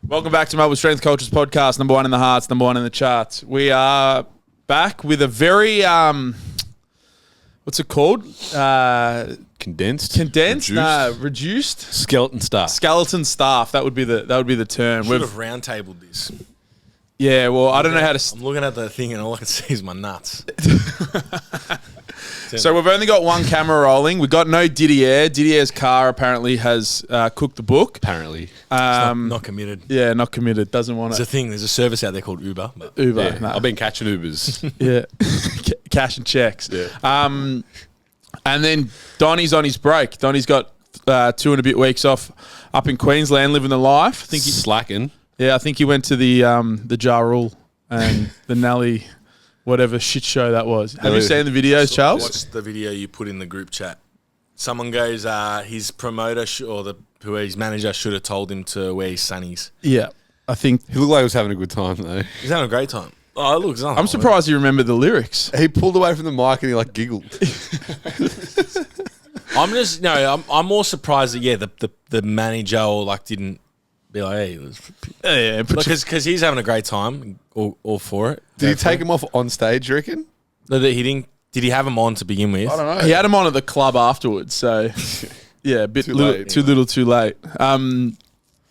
Welcome back to Mobile Strength Cultures podcast, number one in the hearts, number one in the charts. We are back with a very, what's it called? Condensed? Reduced? Skeleton staff. Skeleton staff. That would be the term. Should have round-tabled this. Yeah, well, I don't know how to... I'm looking at the thing and all I can see is my nuts. So we've only got one camera rolling. We've got no Didier. Didier's car apparently has cooked the book. Apparently. Not committed. Yeah, not committed. Doesn't want There's it. a thing. There's a service out there called Uber. Uber. Yeah, No. I've been catching Ubers. Yeah. Cash and checks. Yeah. And then Donnie's on his break. Donnie's got 2 and a bit weeks off up in Queensland, living the life. I think he's slacking. Yeah, I think he went to the Ja Rule and the Nelly, whatever shit show that was. Have you seen the videos, Charles? Watch the video you put in the group chat. Someone goes, his promoter his manager should have told him to wear his sunnies. Yeah, I think He looked like he was having a good time, though. He's having a great time. Oh, look, I'm surprised you remember the lyrics. He pulled away from the mic and he, giggled. I'm more surprised that, the manager didn't be like, hey, Yeah, because he's having a great time, all for it. Did he take him off on stage, you reckon? No, that he didn't. Did he have him on to begin with? I don't know. he had him on at the club afterwards, so yeah, too little, too late. And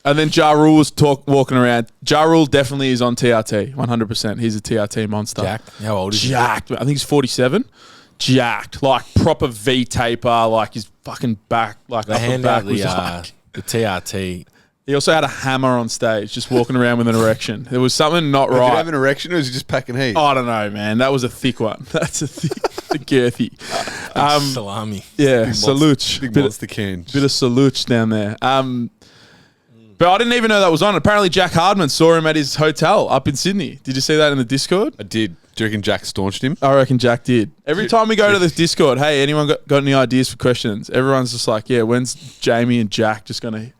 then Ja Rule was walking around. Ja Rule definitely is on TRT, 100%. He's a TRT monster. Jack, how old is he? Jacked. I think he's 47. Jacked, proper V taper, his fucking back, They upper hand back out was the TRT. He also had a hammer on stage, just walking around with an erection. There was something not Did he right. have an erection or was he just packing heat? I don't know, man. That was a thick one. That's a thick, girthy. Salami. Yeah, salute. Big monster can. Bit of salute down there. But I didn't even know that was on. Apparently, Jack Hardman saw him at his hotel up in Sydney. Did you see that in the Discord? I did. Do you reckon Jack staunched him? I reckon Jack did. Every time we go to the Discord, hey, anyone got any ideas for questions? Everyone's just like, yeah, when's Jamie and Jack just going to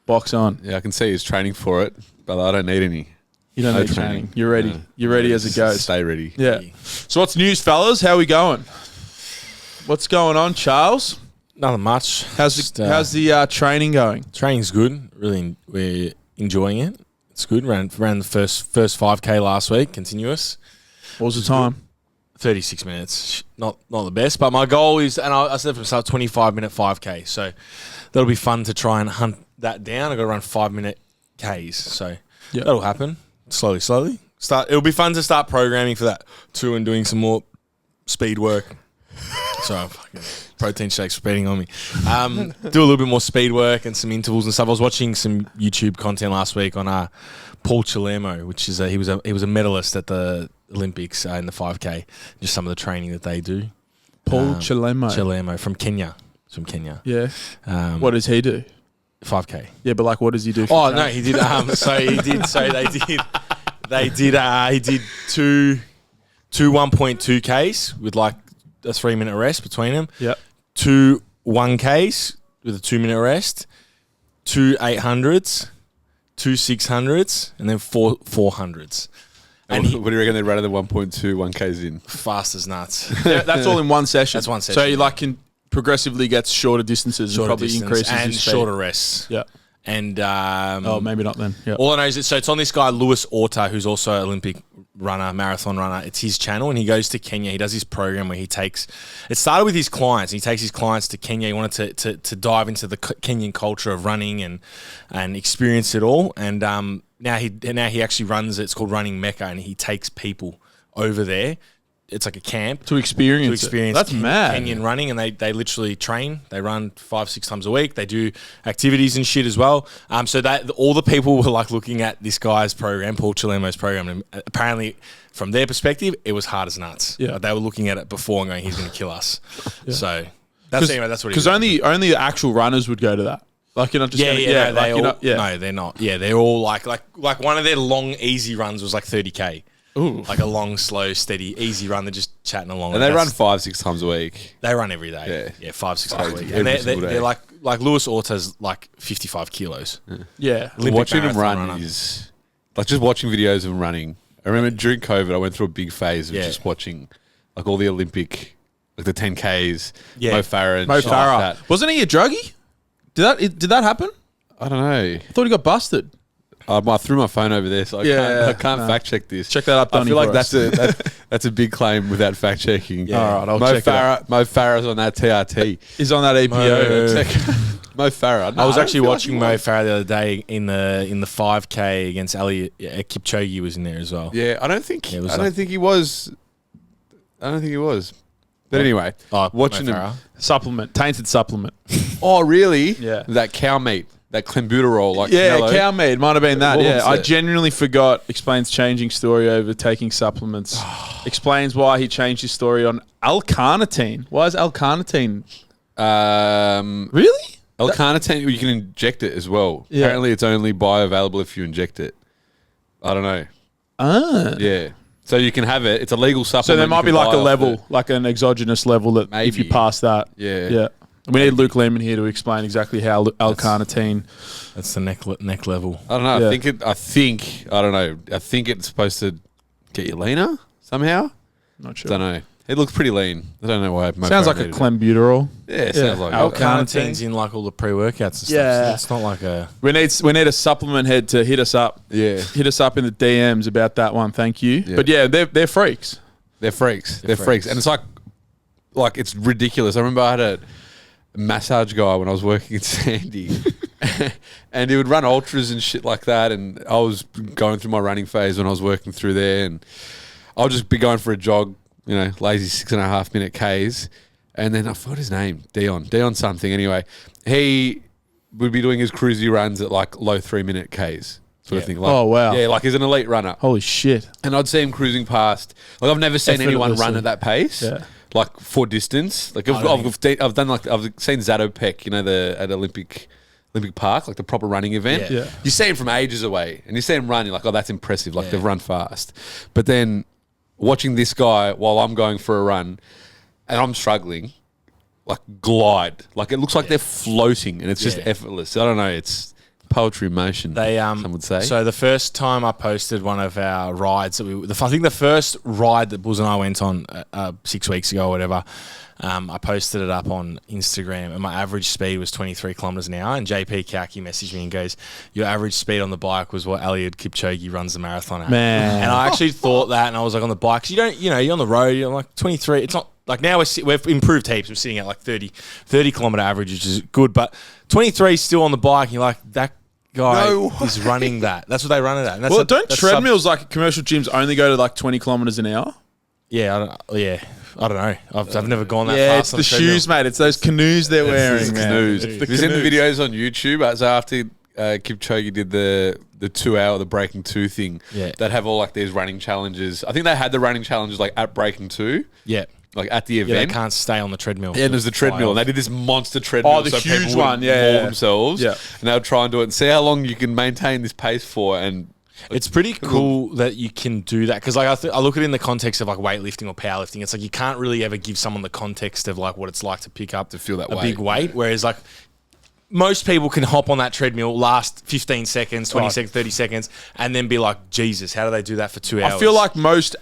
box on? Yeah, I can see he's training for it, but I don't need any. You don't need training. You're ready. You're ready as it goes. Stay ready. Yeah. So what's news, fellas? How we going? What's going on, Charles? Nothing much. How's the training going? Training's good. Really, we're enjoying it. It's good. Ran the first 5K last week, continuous. What was the time? 36 minutes. Not the best, but my goal is, and I said from the start, 25-minute 5K. So that'll be fun to try and hunt that down. I've got to run 5-minute Ks. So that'll happen slowly. It'll be fun to start programming for that too and doing some more speed work. Sorry, fucking protein shakes speeding on me. Do a little bit more speed work and some intervals and stuff. I was watching some YouTube content last week on Paul Chalermo, which is he was a medalist at the Olympics in the 5K. Just some of the training that they do. Paul Chalermo from Kenya. He's from Kenya. Yeah. What does he do? 5K. Yeah, but what does he do? Oh no, he did. They did two 1.2 Ks with a 3-minute rest between them. Yep. 2 1Ks with a 2-minute rest. 2 800s, 2 600s, and then 4 400s. And what do you reckon they ran the 1.2 1Ks in? Fast as nuts. Yeah, that's all in one session. That's one session. So you can progressively get shorter distances and probably increases and your speed. shorter rests. Yeah. And maybe not then. Yeah. All I know is it's on this guy Lewis Orta, who's also an Olympic runner, marathon runner. It's his channel, and he goes to Kenya. He does this program where he takes. It started with his clients. He takes his clients to Kenya. He wanted to dive into the Kenyan culture of running and experience it all. And now he actually runs. It's called Running Mecca, and he takes people over there. It's like a camp to experience it. That's mad. Kenyan running, and they literally train. They run 5-6 times a week. They do activities and shit as well. So that all the people were looking at this guy's program, Paul Chalermo's program, and apparently from their perspective, it was hard as nuts. Yeah, they were looking at it before and going, "He's going to kill us." Yeah. So that's what. Because only the actual runners would go to that. You're not just no, they're not. Yeah, they're all like one of their long easy runs was 30K. Ooh. Like a long, slow, steady, easy run. They're just chatting along. And they run 5-6 times a week. They run every day. Yeah, 5-6 times a week. And they're like Lewis Orta's 55 kilos. Yeah. Watching them run is just watching videos of them running. I remember during COVID, I went through a big phase of just watching all the Olympic, the 10Ks, Moe Farah. Moe Farah. Like wasn't he a druggie? Did that happen? I don't know. I thought he got busted. I threw my phone over there, so I can't fact check this. Check that up, Donnie. I feel like that's a big claim without fact checking. Yeah. All right, I'll check it out. Mo Farah's on that TRT. He's on that APO. Mo Farah. No, I was actually watching Moe Farah the other day in the 5K against Ali. Kipchoge was in there as well. Yeah, I don't think he was. But anyway, watching him. Supplement. Tainted supplement. Oh, really? Yeah. That cow meat. That clenbuterol, like Canelo. Cow meat might have been that. Yeah, I it? genuinely forgot. Explains changing story over taking supplements. Explains why he changed his story on L-carnitine. Why is L-carnitine? Really? L-carnitine, you can inject it as well. Yeah. Apparently, it's only bioavailable if you inject it. I don't know. Yeah. So you can have it. It's a legal supplement. So there might be like a level, like an exogenous level that if you pass that. Yeah. We need Luke Lehman here to explain exactly how L-carnitine. That's the neck level. I don't know. Yeah. I don't know. I think it's supposed to get you leaner somehow. Not sure. Don't know. It looks pretty lean. I don't know why. Sounds like a clenbuterol. Yeah, it sounds like L-carnitine's in like all the pre-workouts and stuff. Yeah. So it's not like a... We need a supplement head to hit us up. Yeah. Hit us up in the DMs about that one. Thank you. Yeah. But yeah, they're freaks. They're freaks. They're freaks. And it's like it's ridiculous. I remember I had a massage guy when I was working in Sandy and he would run ultras and shit like that, and I was going through my running phase when I was working through there, and I'll just be going for a jog, lazy 6.5 minute Ks, and then I forgot his name, Dion something. Anyway, he would be doing his cruisy runs at like low 3 minute Ks sort of thing. Like, oh wow. Yeah, like he's an elite runner. Holy shit. And I'd see him cruising past. Like I've never seen anyone run at that pace. Yeah. Like for distance, like I've done like I've seen Zatopek, at Olympic Park, like the proper running event. Yeah. You see him from ages away, and you see him run, you're like, oh, that's impressive. Like they've run fast. But then watching this guy while I'm going for a run, and I'm struggling, like glide, like it looks like they're floating, and it's just effortless. I don't know, it's poetry in motion. Some would say. So the first time I posted one of our rides I think the first ride that Bulls and I went on 6 weeks ago or whatever, I posted it up on Instagram, and my average speed was 23 kilometers an hour. And JP Kaki messaged me and goes, "Your average speed on the bike was what Eliud Kipchoge runs the marathon at." Man, and I actually thought that, and I was like, on the bike, 'cause you're on the road, you're like 23. It's not like now we've improved heaps. We're sitting at like 30 kilometer average, which is good, but 23 is still on the bike. And you're like, that guy is running that. That's what they run it at. And that's don't treadmills like commercial gyms only go to like 20 kilometers an hour? Yeah, I don't know. I've never gone that fast. Yeah, it's the shoes, mate. It's those canoes they're wearing, man. Canoes. Have you seen the videos on YouTube? So after Kipchoge did the 2 hour, the Breaking 2 thing, that have all like these running challenges. I think they had the running challenges like at Breaking 2. Yeah. Like at the event. Yeah, they can't stay on the treadmill. Yeah, and there's the treadmill. And they did this monster treadmill. Oh, the so huge people one. Maul themselves. Yeah. And they would try and do it and see how long you can maintain this pace for. And it's pretty cool that you can do that, because like I look at it in the context of like weightlifting or powerlifting. It's like you can't really ever give someone the context of like what it's like to pick up to feel that big weight. Whereas like most people can hop on that treadmill, last 15 seconds, 20 seconds, 30 seconds, and then be like, Jesus, how do they do that for 2 hours? I feel like most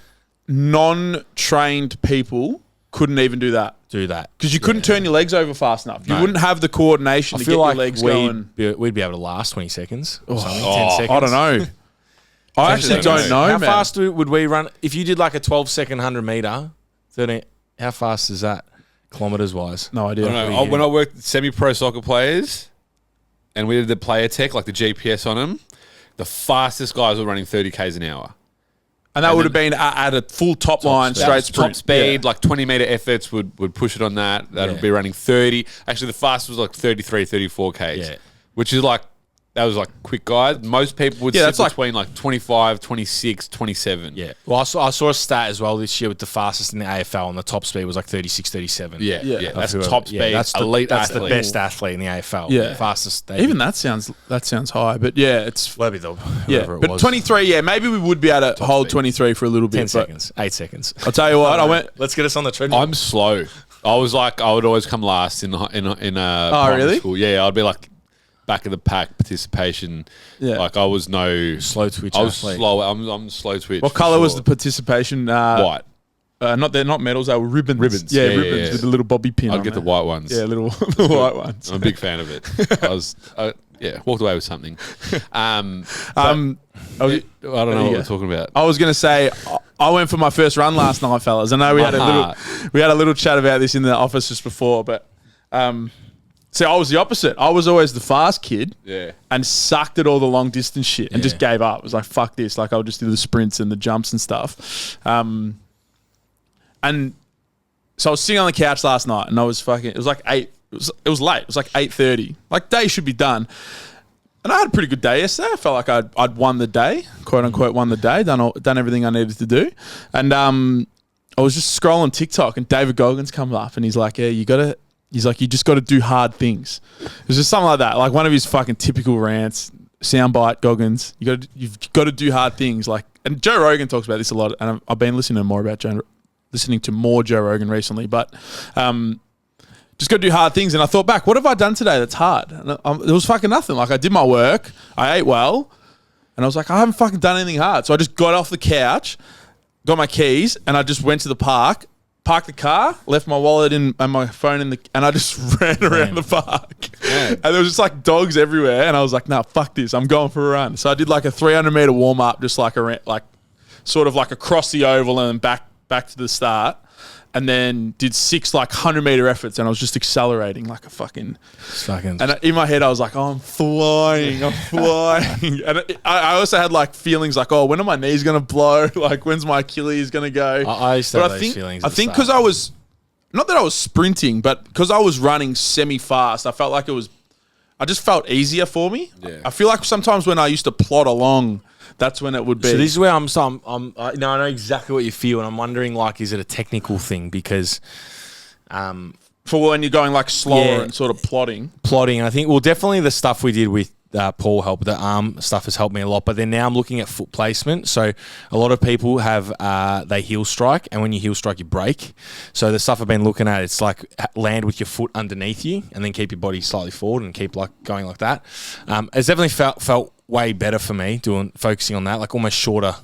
non-trained people couldn't even do that. Because you couldn't turn your legs over fast enough. You wouldn't have the coordination to get your legs going. We'd be able to last 20 seconds or something, 10 seconds. I don't know. I actually don't know, How fast would we run? If you did like a 12-second 100 meter, 13, how fast is that kilometers-wise? No idea. I don't know. When I worked with semi-pro soccer players and we did the player tech, like the GPS on them, the fastest guys were running 30 Ks an hour. And that would have been at a full top line, straight sprint. Top speed, like 20-meter efforts would push it on that. That would be running 30. Actually, the fastest was like 33, 34 Ks, which is like, that was like quick guys. Most people would sit between like 25, 26, 27. Yeah. Well, I saw a stat as well this year with the fastest in the AFL, and the top speed was like 36, 37. Yeah. That's top speed. That's elite that's athlete. the best athlete in the AFL. Yeah. Fastest. Even that sounds high, but yeah, it's maybe whoever it but was. 23. Yeah, maybe we would be able to hold 23 for a little bit. 10 seconds, 8 seconds. I'll tell you what. Let's get us on the treadmill. I'm slow. I would always come last in primary school. Yeah, I'd be like back of the pack participation. Yeah, like I was no slow twitch. I was slow. I'm slow twitch. What color was the participation? White. They're not medals. They were ribbons. Ribbons. Yeah, ribbons with the little bobby pin. I'd get the white ones. Yeah, the white ones. I'm a big fan of it. Yeah, walked away with something. I don't know what we're talking about. I was going to say, I went for my first run last night, fellas. I know we had a little chat about this in the office just before, but see, I was the opposite. I was always the fast kid, and sucked at all the long distance shit, and just gave up. I was like, fuck this. Like, I'll just do the sprints and the jumps and stuff. And so I was sitting on the couch last night, and I was fucking. It was like 8. It was late. It was like 8:30. Like, day should be done. And I had a pretty good day yesterday. I felt like I'd won the day, quote unquote, won the day, done everything I needed to do. And I was just scrolling TikTok, and David Goggins comes up, and he's like, "Yeah, you just got to do hard things." It was just something like that, like one of his fucking typical rants. Soundbite, Goggins. You've got to do hard things. Like, and Joe Rogan talks about this a lot, and I've been listening to more Joe Rogan recently, but. Just got to do hard things. And I thought back, what have I done today that's hard? And it was fucking nothing. Like, I did my work. I ate well. And I was like, I haven't fucking done anything hard. So I just got off the couch, got my keys, and I just went to the park, parked the car, left my wallet and my phone and I just ran around the park. Yeah. And there was just like dogs everywhere. And I was like, nah, fuck this. I'm going for a run. So I did like a 300-meter warm-up, just like sort of like across the oval and then back to the start. And then did 6 like 100-meter efforts, and I was just accelerating like a fucking. And in my head, I was like, "Oh, I'm flying!" And I also had like feelings like, "Oh, when are my knees gonna blow? Like, when's my Achilles gonna go?" I used to have those feelings. I think because I was, not that I was sprinting, but because I was running semi-fast, I felt like I just felt easier for me. Yeah. I feel like sometimes when I used to plod along. That's when it would be. So this is where I know exactly what you feel, and I'm wondering, like, is it a technical thing? Because, for when you're going like slower and sort of plodding. I think, well, definitely the stuff we did with Paul helped. The arm stuff has helped me a lot. But then now I'm looking at foot placement. So a lot of people have they heel strike, and when you heel strike, you break. So the stuff I've been looking at, it's like land with your foot underneath you, and then keep your body slightly forward and keep like going like that. It's definitely felt way better for me focusing on that, like almost shorter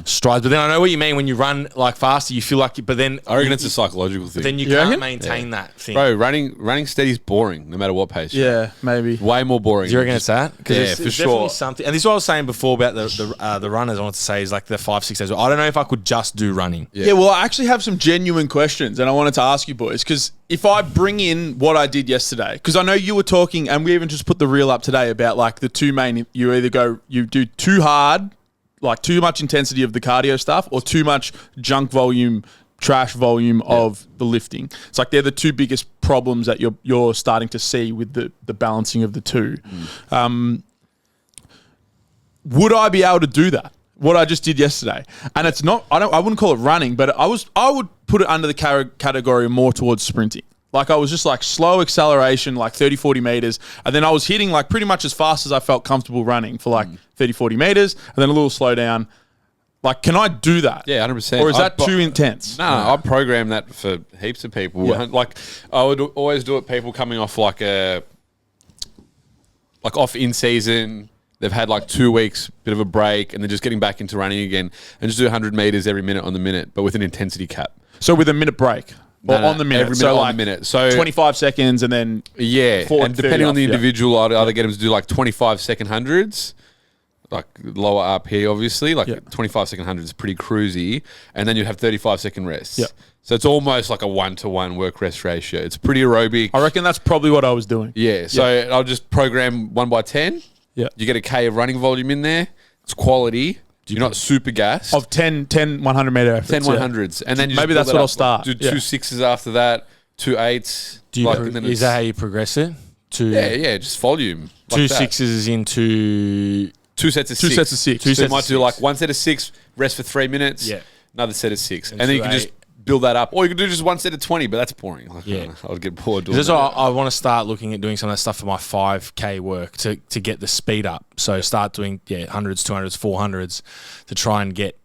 strides. But then I know what you mean when you run like faster, you feel like, but then I reckon it's a psychological thing. But then you can't maintain that thing. Bro, running steady is boring no matter what pace. Yeah, maybe. Way more boring. Do you reckon it's that? Yeah, for sure. Something, and this is what I was saying before about the runners. I want to say is like the 5-6 days. I don't know if I could just do running. Yeah, well, I actually have some genuine questions, and I wanted to ask you boys, because if I bring in what I did yesterday, because I know you were talking, and we even just put the reel up today about like the two main, you do too hard, like too much intensity of the cardio stuff, or too much junk volume, trash volume of the lifting. It's like they're the two biggest problems that you're starting to see with the balancing of the two. Would I be able to do that? What I just did yesterday, and it's not. I wouldn't call it running, but I would put it under the category more towards sprinting. Like I was just like slow acceleration, like 30, 40 meters. And then I was hitting like pretty much as fast as I felt comfortable running for like 30, 40 meters. And then a little slow down. Like, can I do that? Yeah, 100%. Or is that too intense? No, I program that for heaps of people. Yeah. Like I would always do it, people coming off like off in season. They've had like 2 weeks, bit of a break, and then just getting back into running again, and just do 100 meters every minute on the minute, but with an intensity cap. So with a minute break? Or on the minute? Every minute on the minute. So 25 seconds and then... Yeah, and depending on the individual, I'd either get them to do like 25-second hundreds, like lower RP obviously, like 25-second hundreds is pretty cruisy, and then you'd have 35-second rests. Yeah. So it's almost like a 1-to-1 work-rest ratio. It's pretty aerobic. I reckon that's probably what I was doing. Yeah, so I'll just program 1x10. Yeah. You get a K of running volume in there. It's quality. You're not super gassed. Of 10 100-meter efforts. 10 100s. And then you maybe that's what I'll start. Do 2 6s after that, 2 8s. Is that how you progress it? Just volume. 2 6s is into... 2 sets of 6. 2 sets of 6. So you might do like 1 set of 6, rest for 3 minutes. Yeah. Another set of 6. And then you can just build that up. Or you can do just 1 set of 20, but that's boring. Like, I would get bored doing that. I want to start looking at doing some of that stuff for my 5K work to get the speed up. So start doing 100s, 200s, 400s to try and get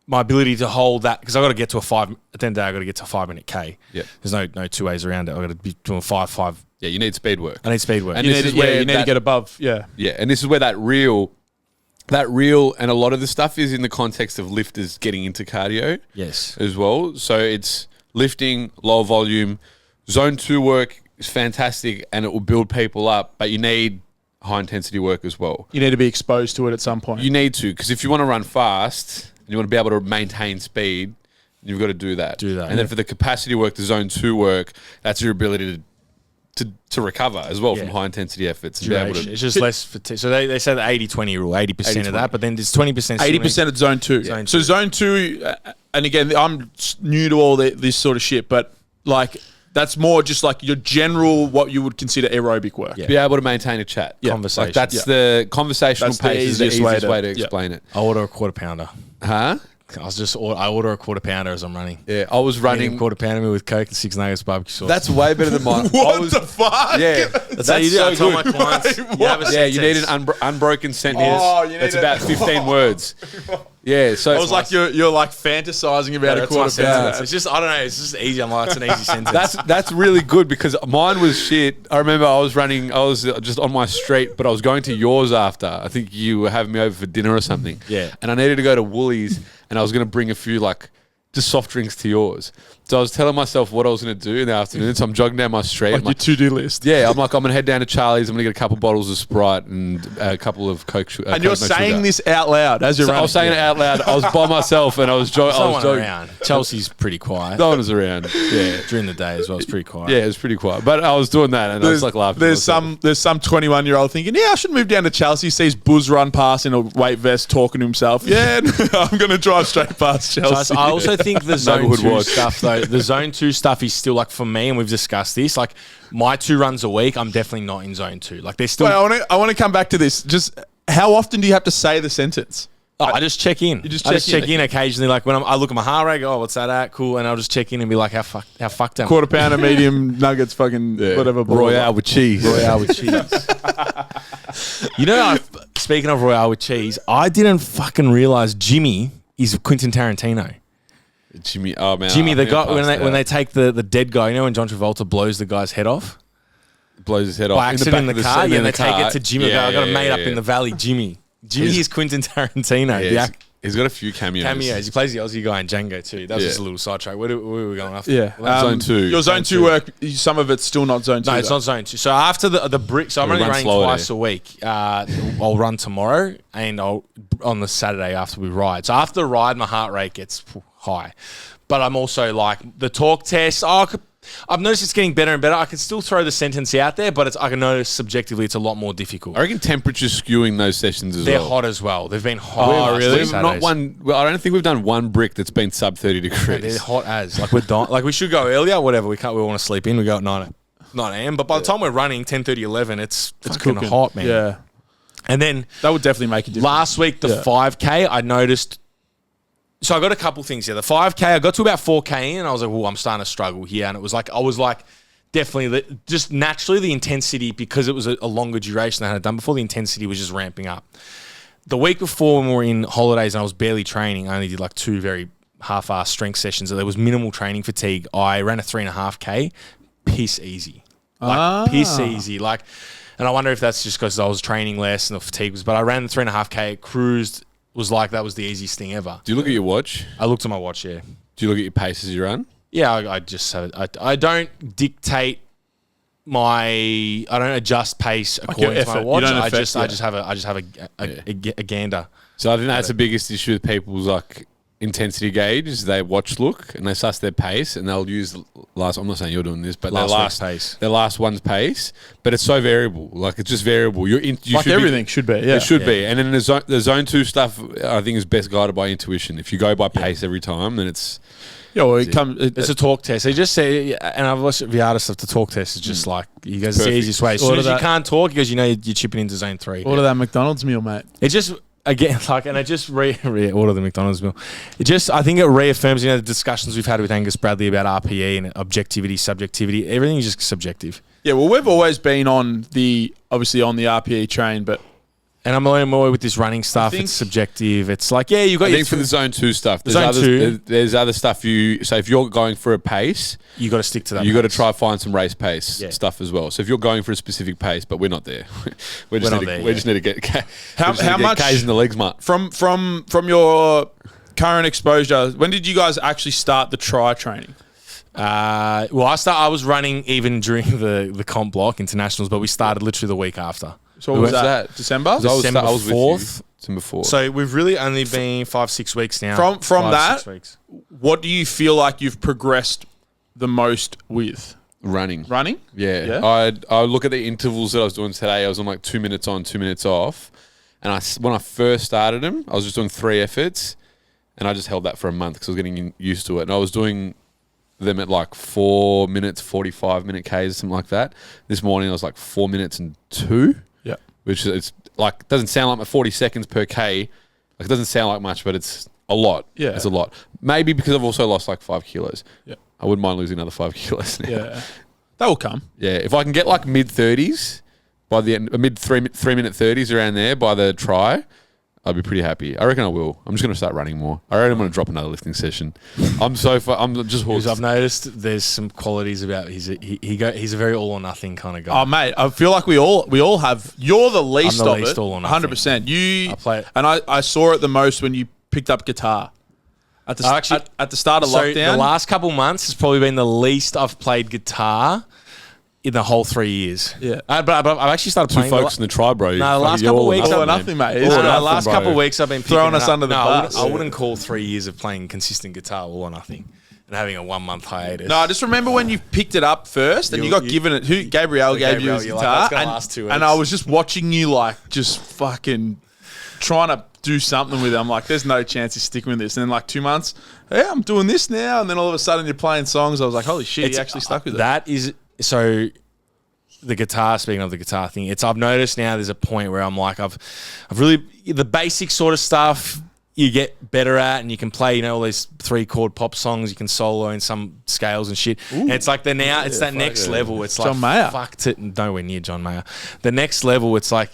my ability to hold that, because I've got to get to at the end of the day, I've got to get to a 5-minute K. Yeah. There's no two ways around it. I've got to be doing 5. Yeah, you need speed work. I need speed work. And you need to get above. Yeah. Yeah, and this is where that real and a lot of the stuff is in the context of lifters getting into cardio. Yes. As well. So it's lifting, low volume. Zone 2 work is fantastic and it will build people up, but you need high intensity work as well. You need to be exposed to it at some point. You need to, because if you want to run fast and you want to be able to maintain speed, you've got to do that. And then for the capacity work, the zone 2 work, that's your ability to recover as well from high intensity efforts. And be able to, it's just less fatigue. So they say the 80-20 rule, 80% of that, but then there's 20%. 80% at zone 2. So zone 2, and again, I'm new to all this sort of shit, but like that's more just like your general, what you would consider aerobic work. Be able to maintain a chat. Conversation. Like that's the conversational pace is the easiest way to explain it. I order a quarter pounder. Huh? I order a quarter pounder as I'm running. Yeah, I was running a quarter pounder meal with Coke and 6 nuggets barbecue sauce. That's way better than mine. What the fuck? Yeah, that's how you do. I tell my clients, you need an unbroken sentence. That's about 15 words. Yeah, so I was like, you're like fantasizing about a quarter pounder. It's just, I don't know, it's just easy. I'm like, it's an easy sentence. That's really good because mine was shit. I remember I was just on my street, but I was going to yours after. I think you were having me over for dinner or something. Yeah. And I needed to go to Woolies and I was going to bring a few like just soft drinks to yours. So I was telling myself what I was going to do in the afternoon. So I'm jogging down my street. Like your to-do list. Yeah, I'm going to head down to Charlie's. I'm going to get a couple bottles of Sprite and a couple of Coke. And you're saying this out loud as you're running. I was saying it out loud. I was by myself and I was joking. Around. Chelsea's pretty quiet. No one was around. Yeah, during the day as well. It's pretty quiet. Yeah, it was pretty quiet. But I was doing that and I was like laughing. There's some 21-year-old thinking, I should move down to Chelsea. Sees Buzz run past in a weight vest talking to himself. Yeah, I'm going to drive straight past Chelsea. So I also think the zone 2 stuff though. The zone 2 stuff is still like for me, and we've discussed this. Like my 2 runs a week, I'm definitely not in zone 2. Like there's still. Wait, I want to come back to this. Just how often do you have to say the sentence? I just check in. You just check in occasionally. Like when I look at my heart rate, go, what's that at? Cool, and I'll just check in and be like, how fucked am I? Quarter pounder, medium nuggets, fucking whatever. Royale with cheese. Royale with cheese. Speaking of Royale with cheese, I didn't fucking realize Jimmy is Quentin Tarantino. Jimmy, the guy when they take the dead guy, when John Travolta blows the guy's head off, blows his head off by accident in the car, and they take it to Jimmy. I got a mate up in the valley, Jimmy. Jimmy is Quentin Tarantino. Yeah, he's got a few cameos. He plays the Aussie guy in Django too. That was just a little sidetrack. Where were we going after? Yeah, zone 2. Your zone 2 work, some of it's still not zone 2. No, it's not zone 2. So after the brick, so I'm only running twice a week. I'll run tomorrow and I'll on the Saturday after we ride. So after the ride, my heart rate gets high. But I'm also like the talk test. I've noticed it's getting better and better. I can still throw the sentence out there, but I can notice subjectively it's a lot more difficult. I reckon temperature's skewing those sessions as well. They're hot as well. They've been hot. Oh, really? Not one. Well, I don't think we've done one brick that's been sub 30 degrees. Yeah, they're hot as. Like we're dying. Like we should go earlier. Whatever. We can't. We want to sleep in. We go at 9 a.m. But by the time we're running 10:30, 11, it's fucking cooking. hot, man. Yeah. And then that would definitely make a difference. Last week, the 5K, I noticed. So I got a couple things here. The 5K, I got to about 4K in, and I was like, "Oh, I'm starting to struggle here." And it was like, I was like, definitely, just naturally, the intensity, because it was a longer duration than I had done before, the intensity was just ramping up. The week before, when we were in holidays and I was barely training, I only did like 2 very half-assed strength sessions. So there was minimal training fatigue. I ran a 3.5K, piss easy, piss easy, like. And I wonder if that's just because I was training less and the fatigue was. But I ran the 3.5K, cruised. Was like that was the easiest thing ever. Do you look at your watch? I looked at my watch, yeah. Do you look at your pace as you run? Yeah, I just have it. I don't dictate I don't adjust pace according to my watch. I just have a gander. So I think that's the biggest issue with people's like intensity gauge is they watch look and they suss their pace and they'll use last. I'm not saying you're doing this, but their last one's pace. But it's so variable. Like it's just variable. Everything should be. Yeah, it should be. And then the zone 2 stuff, I think, is best guided by intuition. If you go by pace every time, then it's. Yeah, well, it's a talk test. They just say, and I've watched the artist of the talk test. It's just like you guys, it's the easiest way. As soon as you can't talk, because you're chipping into zone 3. Order that McDonald's meal, mate. It just. Again, and I just order the McDonald's meal. I think it reaffirms, the discussions we've had with Angus Bradley about RPE and objectivity, subjectivity. Everything is just subjective. Yeah, well, we've always been on the RPE train, but. And I'm learning more with this running stuff. It's subjective. It's like, you got. I think for the zone 2 stuff, there's other stuff So if you're going for a pace, you got to stick to that. You got to try find some race pace stuff as well. So if you're going for a specific pace, but we're not there, we just need to get how much K's in the legs, mate. From your current exposure. When did you guys actually start the tri training? I was running even during the comp block internationals, but we started literally the week after. So what was that? December? I was December with you. 4th. December 4th. So we've really only been 5-6 weeks now. From 5, that, 6 weeks. what do you feel like you've progressed the most with? Running. Yeah. I look at the intervals that I was doing today. I was on like 2 minutes on, 2 minutes off. And when I first started them, I was just doing 3 efforts. And I just held that for a month because I was getting used to it. And I was doing them at like 4 minutes, 45-minute Ks, something like that. This morning I was like 4 minutes and 2. Yeah. Which is like, doesn't sound like my 40 seconds per K. Like, it doesn't sound like much, but it's a lot. Yeah. It's a lot. Maybe because I've also lost like 5 kilos. Yeah. I wouldn't mind losing another 5 kilos now. Yeah. That will come. Yeah. If I can get like mid-30s by the end, mid 3-minute 30s around there by the try, I'd be pretty happy. I reckon I will. I'm just going to start running more. I reckon I'm going to drop another lifting session. I'm just hooked. I've noticed there's some qualities about he's a very all or nothing kind of guy. Oh, mate, I feel like we all have. You're the least I'm the of least it. all or nothing. 100%. I play it. And I saw it the most when you picked up guitar. At the start of lockdown. The last couple months has probably been the least I've played guitar in the whole 3 years. Yeah. But I've actually started Two playing. folks in the tribe, bro. No, the last couple of weeks. all or nothing, mate. No, All or the nothing, last bro. couple of weeks I've been Throwing picking us up. under the No, bus. I wouldn't call 3 years of playing consistent guitar all or nothing and having a 1 month hiatus. No, I just remember when you picked it up first and you got given it. Gabriel gave you his you're like, guitar. "That's gonna last 2 weeks." And I was just watching you like just fucking trying to do something with it. I'm like, there's no chance he's sticking with this. And then like 2 months, yeah, I'm doing this now. And then all of a sudden you're playing songs. I was like, holy shit, he actually stuck with it. That is so. The guitar. Speaking of the guitar thing, I've noticed now. There's a point where I'm like, I've really the basic sort of stuff you get better at, and you can play, all these 3-chord pop songs. You can solo in some scales and shit. And it's like it's that next level. It's John like Mayer. fucked it, and nowhere near John Mayer. The next level, it's like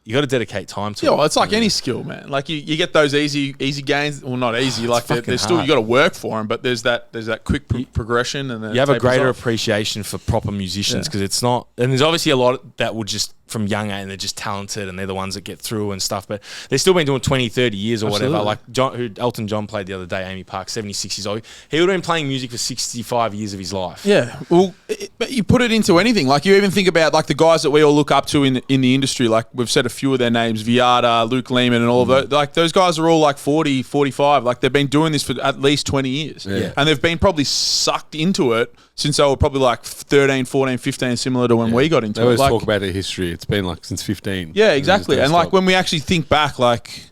you got to dedicate time to. Yeah, it. well, it's like any skill, man. Like you get those easy gains. Well, not easy. Like there's still hard. you got to work for them, but there's that quick progression, and then You have it a tapers greater off. appreciation for proper musicians because it's not, and there's obviously a lot that would just from young age and they're just talented and they're the ones that get through and stuff, but they've still been doing 20, 30 years or Absolutely. whatever. Like Elton John played the other day, Amy Park, 76 years old. He would have been playing music for 65 years of his life. Yeah, well, but you put it into anything. Like you even think about like the guys that we all look up to in the industry. Like we've said a few of their names: Viada, Luke Lehman, and all of those. Like those guys are all like 40, 45. Like they've been doing this for at least 20 years. Yeah. And they've been probably sucked into it since they were probably like 13, 14, 15, similar to when we got into They always it. Like, talk about their history. It's been like since 15. yeah, exactly. They just And don't like stop. when we actually think back, like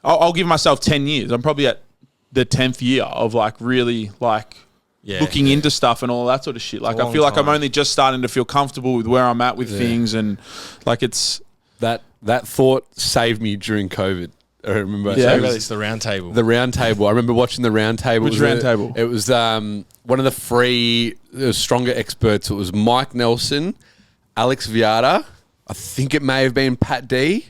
I'll give myself 10 years. I'm probably at the 10th year of like really like looking into stuff and all that sort of shit. Like I feel like I'm only just starting to feel comfortable with where I'm at with things, and like it's that thought saved me during COVID. I remember. Yeah. It's the round table. The round table. I remember watching the round table. Which round table? It was one of the free stronger experts. It was Mike Nelson, Alex Viada. I think it may have been Pat D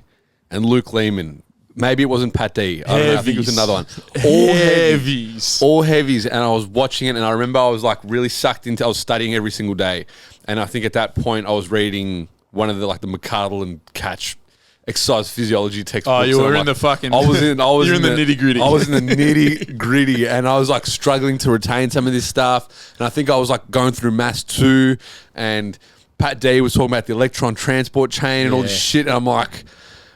and Luke Lehman. Maybe it wasn't Pat D. I don't know. I think it was another one. All heavies. All heavies. And I was watching it and I remember I was like really sucked into, I was studying every single day. And I think at that point I was reading one of the McArdle and Catch exercise physiology textbooks. Oh, you and were I'm in the fucking... You're in the nitty-gritty. I was in the nitty-gritty and I was like struggling to retain some of this stuff. And I think I was like going through Mass 2 and Pat D was talking about the electron transport chain and all this shit. And I'm like,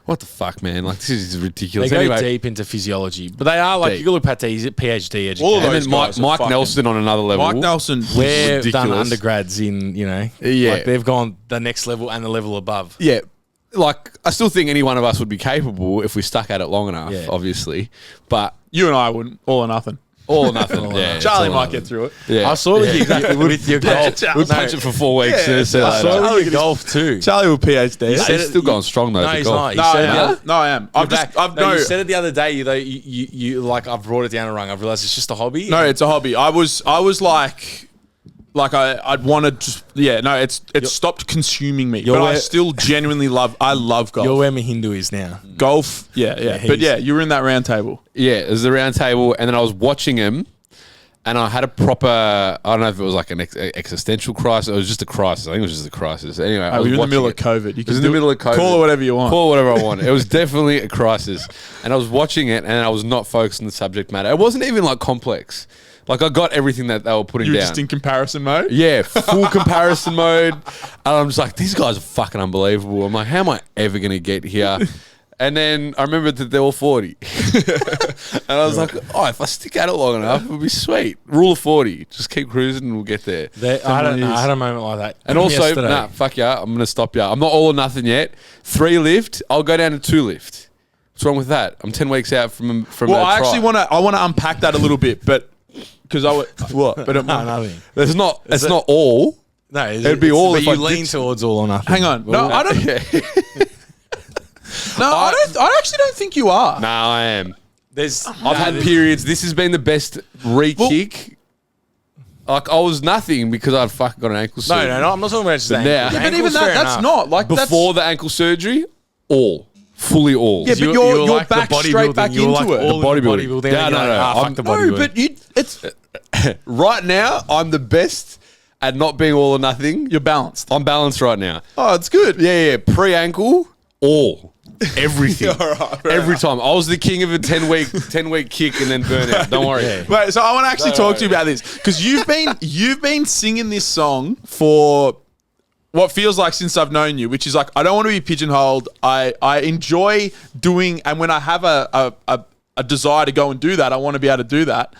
what the fuck, man? Like, this is ridiculous. They go deep into physiology, but they are like, Deep. you can look at Pat D, he's a PhD educator. All of And those then guys are Mike fucking- Nelson on another level. Mike Nelson. We've ridiculous. done undergrads in, Yeah. like they've gone the next level and the level above. Yeah. Like, I still think any one of us would be capable if we stuck at it long enough, Yeah. obviously. But You and I wouldn't. All or nothing. all or nothing. Yeah, it's Charlie all or might nothing. get through it. Yeah. I saw it with you exactly with your golf. Charlie. We'd punch it for 4 weeks. Yeah. and say I that saw up. it. I saw it with your golf too. Charlie will PhD. He's said still going strong though. No, the he's golf. not. He No, I said am. No, I am. You said it the other day. You like I've brought it down a rung. I've realized it's just a hobby. No, it's a hobby. I was like I'd wanted to, it's stopped consuming me, but I still genuinely love golf. You're where Mahindu is now. Golf, but you were in that round table. Yeah, it was the round table, and then I was watching him, and I had a proper, I don't know if it was like an existential crisis. It was just a crisis. I think it was just a crisis. Anyway, I was You're in the middle of watching COVID. You It was in the middle of COVID. Call it whatever you want. Call it whatever I want. It was definitely a crisis. And I was watching it, and I was not focused on the subject matter. It wasn't even like complex. Like I got everything that they were putting You were down. just in comparison mode? Yeah, full comparison mode. And I'm just like, these guys are fucking unbelievable. I'm like, how am I ever going to get here? And then I remembered that they were 40. And I was like, oh, if I stick at it long enough, it'll be sweet. Rule of 40. Just keep cruising and we'll get there. I had a moment like that. And also, yesterday. fuck yeah, I'm going to stop you. I'm not all or nothing yet. 3 lift, I'll go down to 2 lift. What's wrong with that? I'm 10 weeks out from Well, I actually want to unpack that a little bit, but because what? But No, nothing. It's not all. No, It'd be all but if you I lean did- towards all or nothing. hang on. No, I don't. No, I actually don't think you are. No, I am. I've I've had periods. This has been the best re-kick. Like I was nothing because I'd fucking got an ankle surgery. No, I'm not talking about just But the now- ankle. Yeah, but even that's not like Before the ankle surgery, fully all. Yeah, but you're back straight back into it. All Bodybuilding. bodybuilding. Yeah, no. Fuck the No, bodybuilding. but it's Right now, I'm the best at not being all or nothing. you're balanced. I'm balanced right now. Oh, it's good. Yeah. Pre-ankle, all. Everything. Right. Every time. I was the king of a 10-week kick and then burnout. Don't worry. Wait, so I want to actually talk to you about this because you've been singing this song for what feels like since I've known you, which is like I don't want to be pigeonholed. I enjoy doing, and when I have a desire to go and do that, I want to be able to do that.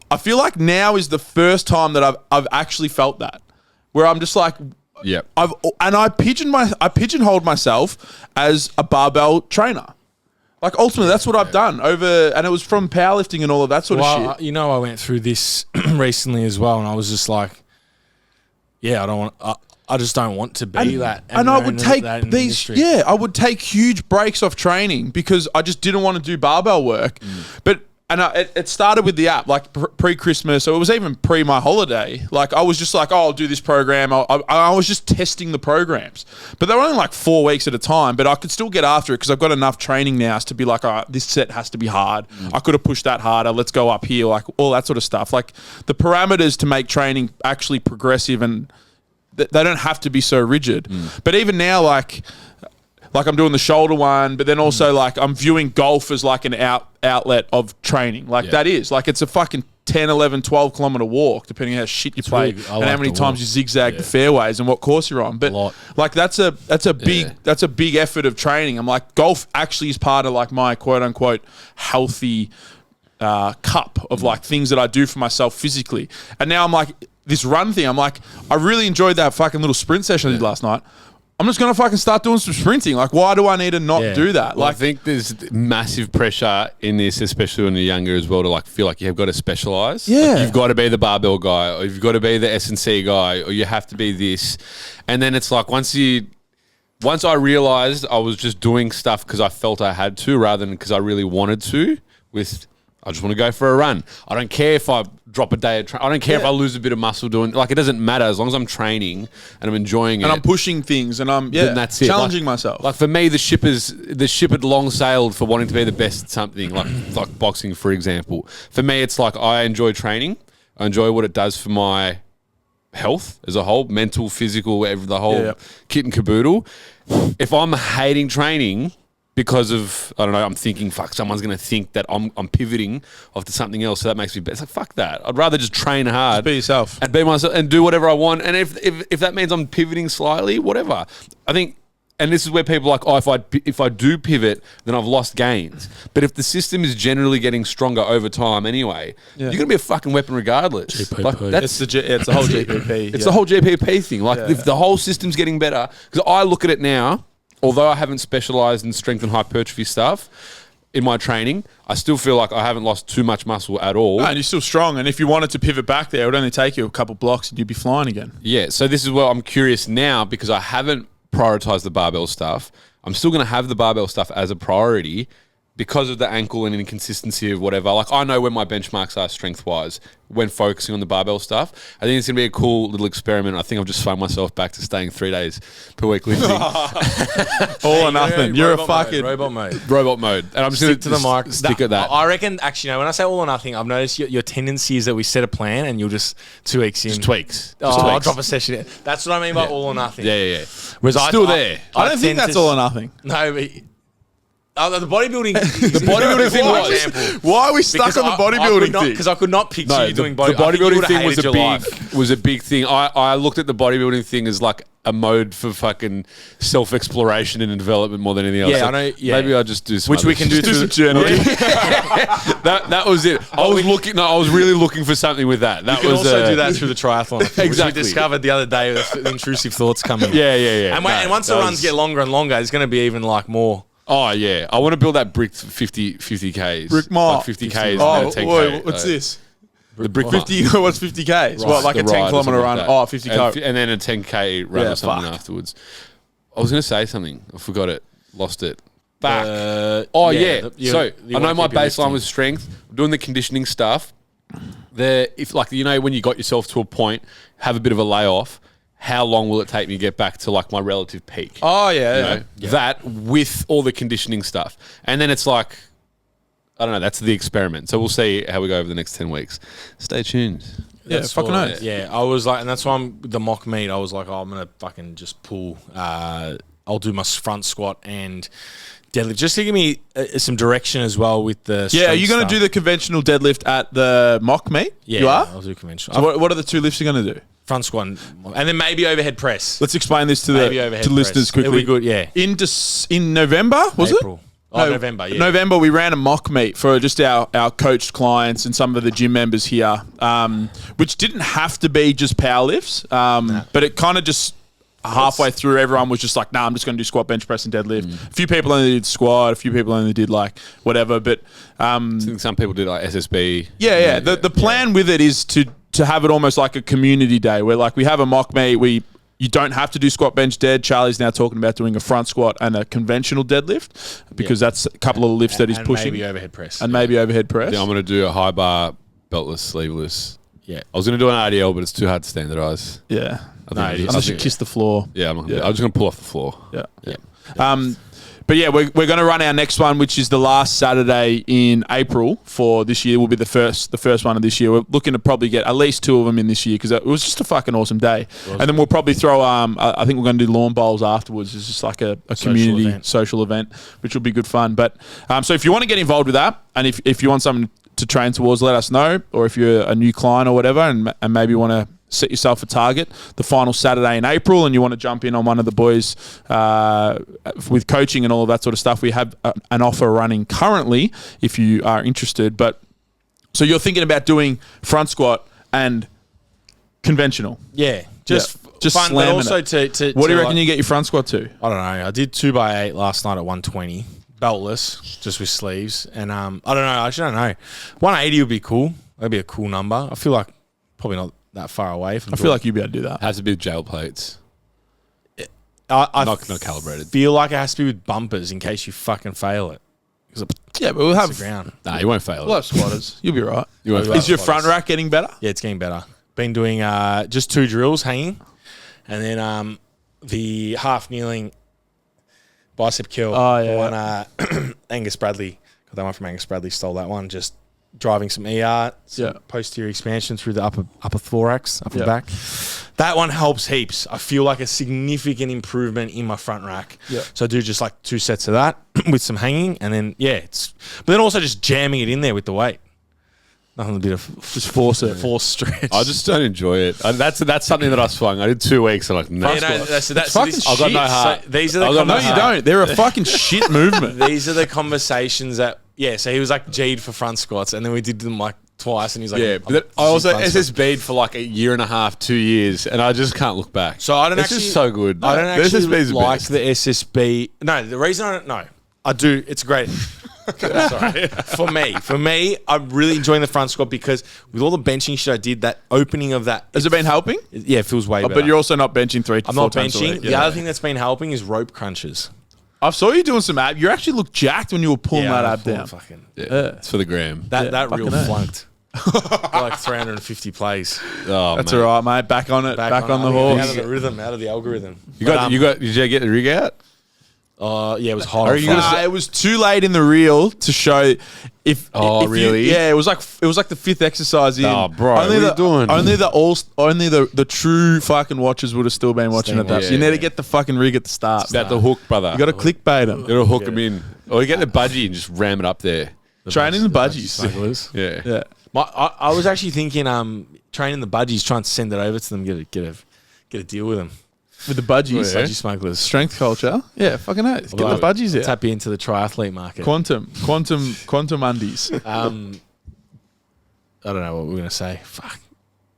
I feel like now is the first time that I've actually felt that, where I'm just like, Yeah. I pigeonholed myself as a barbell trainer. Like ultimately, that's what I've done and it was from powerlifting and all of that sort of shit. You know, I went through this recently as well, and I was just like, yeah, I just don't want to be that. And I would take that in these, the industry. I would take huge breaks off training because I just didn't want to do barbell work. But it started with the app, like pre-Christmas, so it was even pre my holiday. Like I was just like, oh, I'll do this program. I was just testing the programs, but they were only like 4 weeks at a time. But I could still get after it because I've got enough training now to be like, all right, this set has to be hard. I could have pushed that harder. Let's go up here, like all that sort of stuff. Like the parameters to make training actually progressive and they don't have to be so rigid. But even now, like I'm doing the shoulder one, but then also like I'm viewing golf as like an outlet of training. Like that is like it's a fucking 10, 11, 12 kilometer walk, depending on how shit you play really- and how many times you zigzag the fairways and what course you're on. But like that's a big effort of training. I'm like, golf actually is part of like my quote unquote healthy cup of like things that I do for myself physically. And now I'm like, this run thing, I'm like, I really enjoyed that fucking little sprint session I did last night. I'm just going to fucking start doing some sprinting. Like, why do I need to not do that? Well, Like, I think there's massive pressure in this, especially when you're younger as well, to like feel like you've got to specialize. Yeah. Like you've got to be the barbell guy, or you've got to be the S&C guy, or you have to be this. And then it's like once I realized I was just doing stuff because I felt I had to rather than because I really wanted to I just want to go for a run. I don't care if I drop a day of I don't care if I lose a bit of muscle doing like it doesn't matter as long as I'm training and I'm enjoying it. and I'm pushing things and I'm Then that's it. challenging myself. Like for me, the ship had long sailed for wanting to be the best at something, like boxing, for example. For me, it's like I enjoy training. I enjoy what it does for my health as a whole, mental, physical, the whole kit and caboodle. If I'm hating training because of, I don't know, I'm thinking, fuck, someone's going to think that I'm pivoting off to something else, so that makes me better. It's like, fuck that. I'd rather just train hard. Just be yourself. And be myself and do whatever I want. And if that means I'm pivoting slightly, whatever. I think, and this is where people are like, oh, if I do pivot, then I've lost gains. But if the system is generally getting stronger over time anyway, you're going to be a fucking weapon regardless. GPP. Like, It's the whole GPP. it's the whole GPP thing. Like if the whole system's getting better, because I look at it now, although I haven't specialized in strength and hypertrophy stuff in my training, I still feel like I haven't lost too much muscle at all. And you're still strong. And if you wanted to pivot back there, it would only take you a couple blocks and you'd be flying again. Yeah, so this is where I'm curious now because I haven't prioritized the barbell stuff. I'm still going to have the barbell stuff as a priority because of the ankle and inconsistency of whatever. Like I know where my benchmarks are strength-wise when focusing on the barbell stuff. I think it's going to be a cool little experiment. I think I've just found myself back to staying 3 days per week lifting. All or nothing. You're a fucking robot mode. Robot mode. And I'm just going Stick to the mark. Stick at that. I reckon, actually, no, when I say all or nothing, I've noticed your tendency is that we set a plan and you'll just 2 weeks in. Just tweaks. I'll drop a session in. That's what I mean by all or nothing. Yeah. Whereas Still there. I don't think tend that's to- all or nothing. No, but The bodybuilding. The bodybuilding thing was. Why are we stuck on the bodybuilding thing? Because I could not picture you doing bodybuilding. The bodybuilding thing was a big thing. I looked at the bodybuilding thing as like a mode for fucking self-exploration and development more than anything else. Yeah, So I know. Yeah. maybe I'll just do some Which other we can shit. do through some journaling. That was it. I was really looking for something with that. That You can was also do that through the triathlon. Which Exactly. we discovered the other day with the intrusive thoughts coming. Yeah. And once the runs get longer and longer, it's going to be even like more. Oh yeah, I want to build that brick 50 Ks. Brick mark. Like 50 Ks. and Oh, a 10K. wait, what's this? The brick 50. What's 50 Ks? What, like The a 10 ride or kilometer something run? like that. Oh, 50 K. And then a 10K run Yeah, or something fuck. afterwards. I was going to say something. I forgot it. Lost it. Back. Yeah, So you I know wanna my keep your baseline lifting. was strength. I'm doing the conditioning stuff. If like when you got yourself to a point, have a bit of a layoff. How long will it take me to get back to like my relative peak? Oh, yeah. You know, that with all the conditioning stuff. And then it's like, I don't know, that's the experiment. So we'll see how we go over the next 10 weeks. Stay tuned. Yeah, fucking knows. Yeah, I was like, and that's why I'm the mock meet. I was like, oh, I'm gonna fucking just pull. I'll do my front squat and deadlift, just to give me some direction as well with the. Yeah, are you going strength to do the conventional deadlift at the mock meet? Yeah, You are? I'll do conventional. So what are the two lifts you're going to do? Front squat and then maybe overhead press. Let's explain this to Maybe the overhead to listeners press. quickly. It'll be good, yeah. In November, was April. it? Oh, November, yeah. November, we ran a mock meet for just our coached clients and some of the gym members here, which didn't have to be just power lifts, but it kind of just halfway through, everyone was just like, nah, I'm just going to do squat, bench press, and deadlift. A few people only did squat, a few people only did like whatever, but I think some people did like SSB. yeah. The plan with it is to have it almost like a community day where like we have a mock meet, you don't have to do squat, bench, dead. Charlie's now talking about doing a front squat and a conventional deadlift because that's a couple of the lifts that he's pushing. Maybe overhead press. And maybe overhead press. Yeah, I'm going to do a high bar, beltless, sleeveless. Yeah. I was going to do an RDL, but it's too hard to standardise. Yeah. Unless you kiss the floor. Yeah, I'm just going to pull off the floor. Yeah. But yeah, we're going to run our next one, which is the last Saturday in April for this year. Will be the first one of this year. We're looking to probably get at least 2 of them in this year because it was just a fucking awesome day. And then we'll probably throw. I think we're going to do lawn bowls afterwards. It's just like a community social event, which will be good fun. But so if you want to get involved with that, and if you want something to train towards, let us know. Or if you're a new client or whatever, and maybe want to set yourself a target the final Saturday in April and you want to jump in on one of the boys with coaching and all of that sort of stuff, we have an offer running currently if you are interested. But so you're thinking about doing front squat and conventional? Yeah, just fun, but slamming also it. to What do you reckon you get your front squat to? I don't know. I did 2x8 last night at 120, beltless, just with sleeves, and I don't know. I actually don't know. 180 would be cool. That'd be a cool number. I feel like probably not that far away from. I feel like you'd be able to do that. Has to be with jail plates. I Not calibrated. feel like it has to be with bumpers in case you fucking fail it. Yeah, but we'll have The ground. Nah, you won't fail we'll it. have squatters. You'll be right. You won't fail Is your it. front rack getting better? Yeah, it's getting better. Been doing just 2 drills hanging, and then the half kneeling bicep curl. Oh, yeah. The one Angus Bradley got that one from Angus Bradley. Stole that one. Just driving some ER, some posterior expansion through the upper thorax, upper back. That one helps heaps. I feel like a significant improvement in my front rack. Yeah. So I do just like 2 sets of that with some hanging, and then but then also just jamming it in there with the weight. Nothing a bit of Just force it. force stretch. I just don't enjoy it. That's something that I swung. I did 2 weeks. I'm like, no. that's fucking I've got no shit. heart. So these are the I've got no No, you heart. don't. They're a fucking shit movement. These are the conversations that so he was like G'd for front squats, and then we did them like twice, and he's like, Yeah, but I also SSB'd for like a year and a half, 2 years, and I just can't look back. So I don't It's actually just so good. I don't The actually SSB is like best. the SSB. No, the reason I don't know, I do. It's great. Sorry. For me, I'm really enjoying the front squat because with all the benching shit I did, that opening of that, Has it been helping? it feels way better. But you're also not benching 3 to I'm 4 not times a benching. week. The other thing that's been helping is rope crunches. I saw you doing some ab. You actually looked jacked when you were pulling that ab down. Fucking, It's for the gram. that fucking real A. flunked. Like 350 plays. Oh, That's mate. all right, mate. Back on it. Back on the Out horse. of the rhythm, out of the algorithm. Did you get the rig out? Yeah, it was hot. Are you gonna It was too late in the reel to show if. Oh, if you- really? yeah, it was like the 5th exercise in. Oh, bro, what are you doing? Only the true fucking watchers would have still been watching it. Staying You need to get the fucking rig at the start. It's about the hook, brother. You got to clickbait them. You got to hook them in. Or you get the budgie and just ram it up there. Training the budgies. Smugglers. Yeah. Yeah. I was actually thinking training the budgies, trying to send it over to them, get a deal with them. With the budgies. Budgie smugglers. Strength culture. Yeah, fucking oath. Get the budgies out. Tap into the triathlete market. Quantum undies. I don't know what we're going to say. Fuck.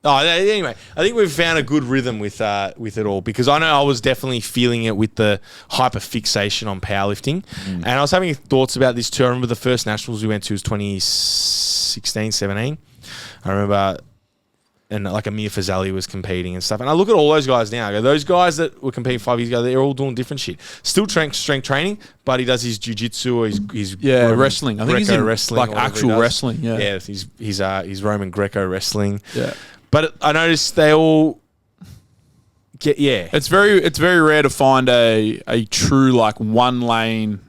Oh, anyway, I think we've found a good rhythm with it all, because I know I was definitely feeling it with the hyper fixation on powerlifting. And I was having thoughts about this too. I remember the first nationals we went to was 2016, 17. I remember, and like Amir Fazali was competing and stuff. And I look at all those guys now. I go, those guys that were competing 5 years ago, they're all doing different shit. Still strength training, but he does his jiu-jitsu or his wrestling. I think he's in wrestling, like actual wrestling. Yeah, yeah. He's Roman Greco wrestling. Yeah. But I noticed they all get It's very rare to find a true like one lane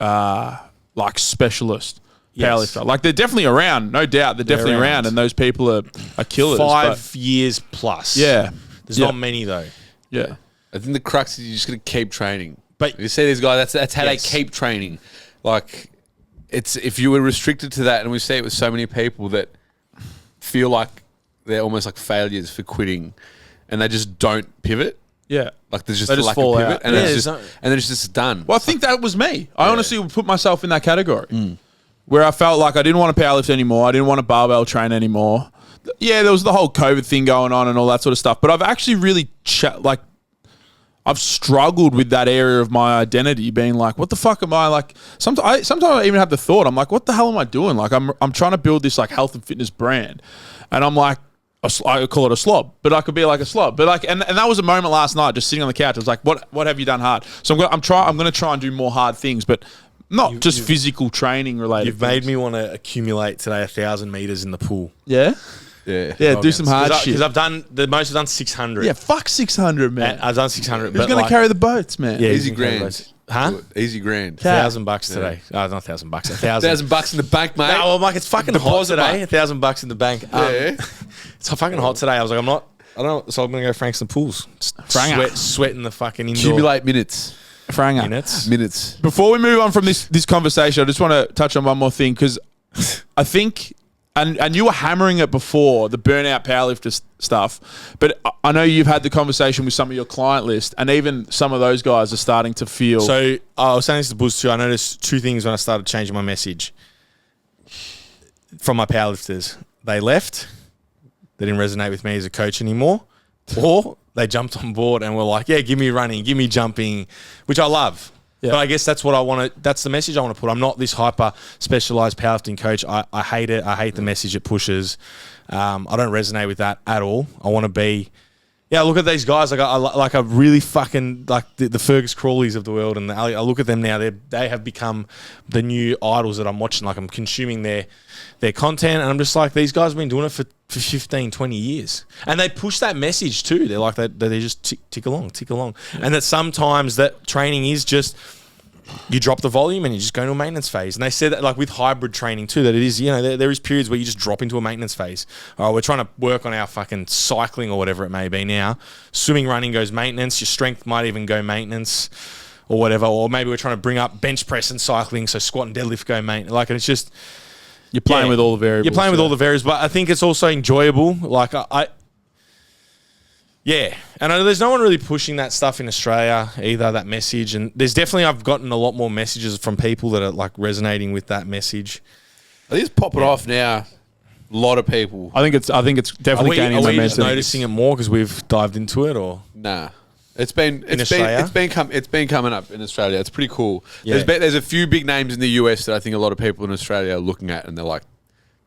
like specialist powerlifter. Like they're definitely around, no doubt. They're definitely around, and those people are killers. 5 years plus. Yeah. There's not many though. Yeah. I think the crux is you just got to keep training. But you see these guys, that's how they keep training. Like it's if you were restricted to that, and we see it with so many people that feel like they're almost like failures for quitting, and they just don't pivot. Yeah, like there's just they just lack fall of pivot, out. and then it's just done. Well, I think that was me. I honestly would put myself in that category where I felt like I didn't want to powerlift anymore. I didn't want to barbell train anymore. Yeah, there was the whole COVID thing going on and all that sort of stuff. But I've actually really I've struggled with that area of my identity, being like, what the fuck am I like? Sometimes I even have the thought, I'm like, what the hell am I doing? Like, I'm trying to build this like health and fitness brand, and I'm like, I call it a slob, but I could be like a slob. But like, and that was a moment last night, just sitting on the couch. I was like, what have you done hard? So I'm going to try and do more hard things, but not just physical training related. You've made me want to accumulate today 1,000 meters in the pool. Yeah. Yeah, do some hard shit. Because I've done the most. I've done 600. Yeah, fuck 600, man. I've done 600. Who's going to carry the boats, man? Yeah, easy grand. Huh? Easy grand. $1,000 today. Oh, not $1,000. $1,000 in the bank, mate. No, well, Mike, it's fucking hot today. $1,000 in the bank. It's fucking hot today. I was like, I don't know. So I'm going to go Franks and pools. Sweating the fucking indoor. Accumulate minutes. Franger. Minutes. Before Before we move on from this conversation, I just want to touch on one more thing, because I think, and you were hammering it before, the burnout powerlifter stuff, but I know you've had the conversation with some of your client list, and even some of those guys are starting to feel. So I was saying this to Buzz too. I noticed two things when I started changing my message from my powerlifters. They left. They didn't resonate with me as a coach anymore, or they jumped on board and were like, yeah, give me running, give me jumping, which I love. Yeah. But I guess that's what I want to, that's the message I want to put. I'm not this hyper specialized powerlifting coach. I hate it. I hate the message it pushes. I don't resonate with that at all. I want to be, look at these guys. I really fucking like the Fergus Crawleys of the world. And I look at them now. They have become the new idols that I'm watching. Like I'm consuming their content, and I'm just like, these guys have been doing it for 15, 20 years. And they push that message too. They're like, they just tick along. And that sometimes that training is just, you drop the volume and you just go into a maintenance phase. And they said that like with hybrid training too, that it is, there is periods where you just drop into a maintenance phase. Oh, we're trying to work on our fucking cycling or whatever it may be now. Swimming, running goes maintenance. Your strength might even go maintenance or whatever. Or maybe we're trying to bring up bench press and cycling, so squat and deadlift go maintenance. Like, and it's just, you're playing with all the variables. You're playing with all the variables, but I think it's also enjoyable. Like and I know there's no one really pushing that stuff in Australia either, that message. And there's definitely, I've gotten a lot more messages from people that are like resonating with that message. I think it's popping off now. A lot of people. I think it's definitely gaining momentum. Are we just noticing it more because we've dived into it, or nah? It's been coming up in Australia. It's pretty cool. Yeah. There's a few big names in the US that I think a lot of people in Australia are looking at, and they're like,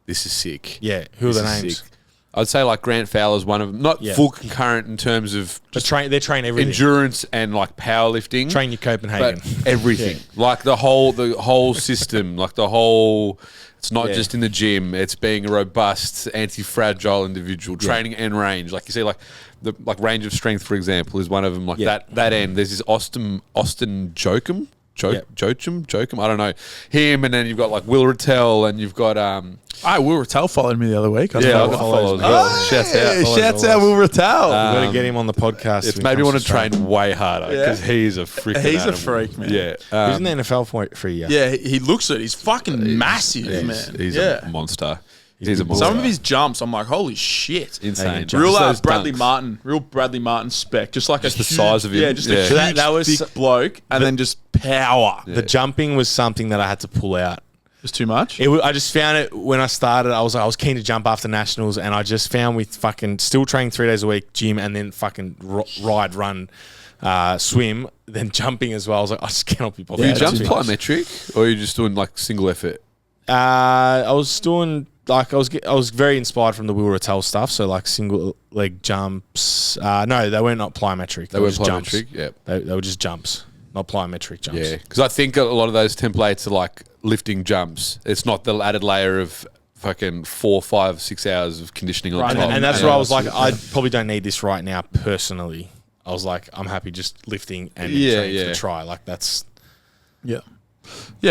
"This is sick." Yeah, who are the names? Sick. I'd say like Grant Fowler's one of them. Not full concurrent in terms of just they train everything, endurance and like powerlifting. Train your Copenhagen, but everything, like the whole system, like the whole. It's not just in the gym. It's being a robust, anti-fragile individual. Training and range, like you see, like the range of strength, for example, is one of them. Like that end. There's this Austin Jochum. Joachim. I don't know him, and then you've got like Will Rattel, and you've got Will Rattel followed me the other week. I follow as well. Shouts out Will Rattel. We've got to get him on the podcast. It's made me want to train way harder because he's a freaking He's animal. a freak, man. Yeah, he's in the NFL for a year. Yeah, he looks it. He's fucking massive, man. He's a monster. He's a monster. Some of his jumps, I'm like, holy shit, insane. Real Bradley Martin spec, just like the size of him. Yeah, just a huge, that was thick bloke, and then just power. The jumping was something that I had to pull out. It was too much. I just found it when I started. I was keen to jump after nationals, and I just found with fucking still training 3 days a week, gym, and then fucking run, swim, then jumping as well. I was like, I just cannot be bothered. You jump plyometric, or are you just doing like single effort? I was doing. Like I was very inspired from the Will Rattel stuff. So like single leg jumps. No, they were not plyometric. They were just jumps. Yeah, they were just jumps, not plyometric jumps. Yeah, because I think a lot of those templates are like lifting jumps. It's not the added layer of fucking 4, 5, 6 hours of conditioning on top. And that's where I was like, I probably don't need this right now personally. I was like, I'm happy just lifting and training for the try. Like that's yeah,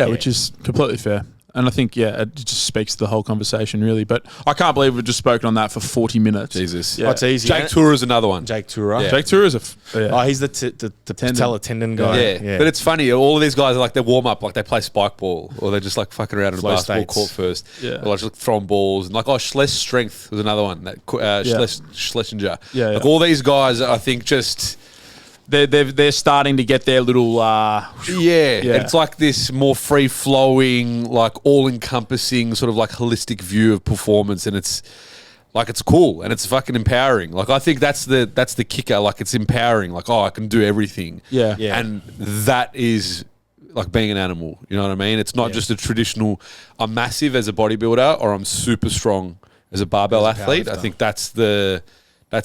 which is completely fair. And I think, it just speaks to the whole conversation, really. But I can't believe we've just spoken on that for 40 minutes. Jesus. Yeah. Oh, it's easy. Jake Tura is another one. Jake Tura. Yeah. Jake Tura is he's the patella tendon guy. Yeah. But it's funny. All of these guys are like, they warm up, like they play spike ball, or they're just like fucking around in a basketball court first. Yeah. Or like throwing balls. And like, Schless Strength was another one. Schlesinger. Yeah. Like all these guys, I think just... They're starting to get their little It's like this more free flowing, like all encompassing sort of like holistic view of performance, and it's like it's cool and it's fucking empowering. Like I think that's the kicker. Like it's empowering. Like I can do everything. Yeah. And that is like being an animal. You know what I mean? It's not just a traditional. I'm massive as a bodybuilder, or I'm super strong as a barbell athlete. I think that's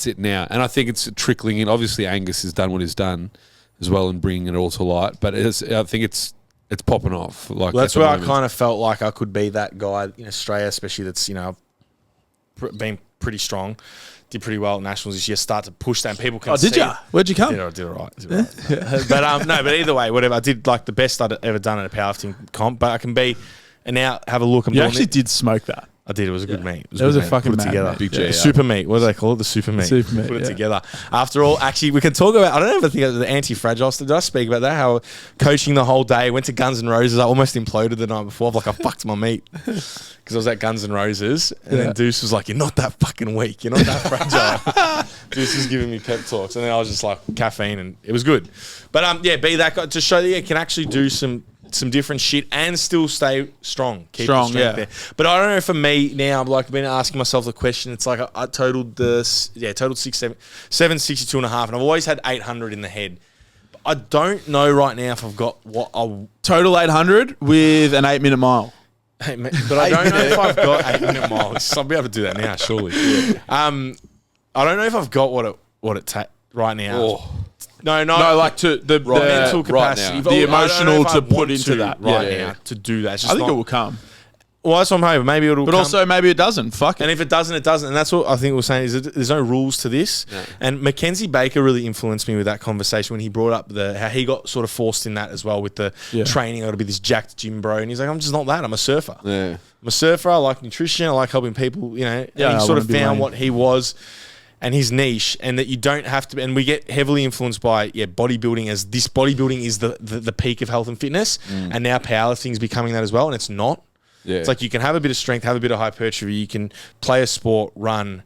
it now. And I think it's trickling in. Obviously, Angus has done what he's done as well and bringing it all to light. But I think it's popping off. Like that's where I kind of felt like I could be that guy in Australia, especially that's, been pretty strong. Did pretty well at nationals this year. Start to push that, and people can. Did you? Where'd you come? I did all right. But no. But either way, whatever. I did like the best I'd ever done at a powerlifting comp. But I can be, and now have a look. You actually did smoke that. I did. It was a good meat. It was a fucking mad together. Big The super meat. What do they call it? The super meat. Put it together. After all, actually, we can talk about. I don't ever think of the anti-fragile stuff. Did I speak about that? How coaching the whole day, went to Guns N' Roses. I almost imploded the night before. I fucked my meat because I was at Guns N' Roses, and then Deuce was like, "You're not that fucking weak. You're not that fragile." Deuce was giving me pep talks, and then I was just like caffeine, and it was good. But be that guy to show that you can actually do some different shit and still stay strong. Keep the strength there. But I don't know, for me now, I've been asking myself the question. It's like I totaled 762 and a half, and I've always had 800 in the head. But I don't know right now if I've got what I total 800 with an 8-minute mile. But I don't know if I've got 8-minute miles. I'll be able to do that now, surely. I don't know if I've got what it takes right now. Oh. No, like to the mental capacity, right, the emotional to put into that now to do that. It's just I think it will come. Well, that's what I'm hoping. Maybe it'll, but also maybe it doesn't. Fuck it. And if it doesn't, it doesn't. And that's what I think we're saying is that there's no rules to this. No. And Mackenzie Baker really influenced me with that conversation when he brought up how he got sort of forced in that as well with the training. I got to be this jacked gym bro, and he's like, I'm just not that. I'm a surfer. Yeah. I'm a surfer. I like nutrition. I like helping people. And he sort of found what he was and his niche, and that you don't have to. And we get heavily influenced by bodybuilding, as this bodybuilding is the peak of health and fitness, and now powerlifting is becoming that as well, and it's not. Yeah. It's like you can have a bit of strength, have a bit of hypertrophy, you can play a sport, run,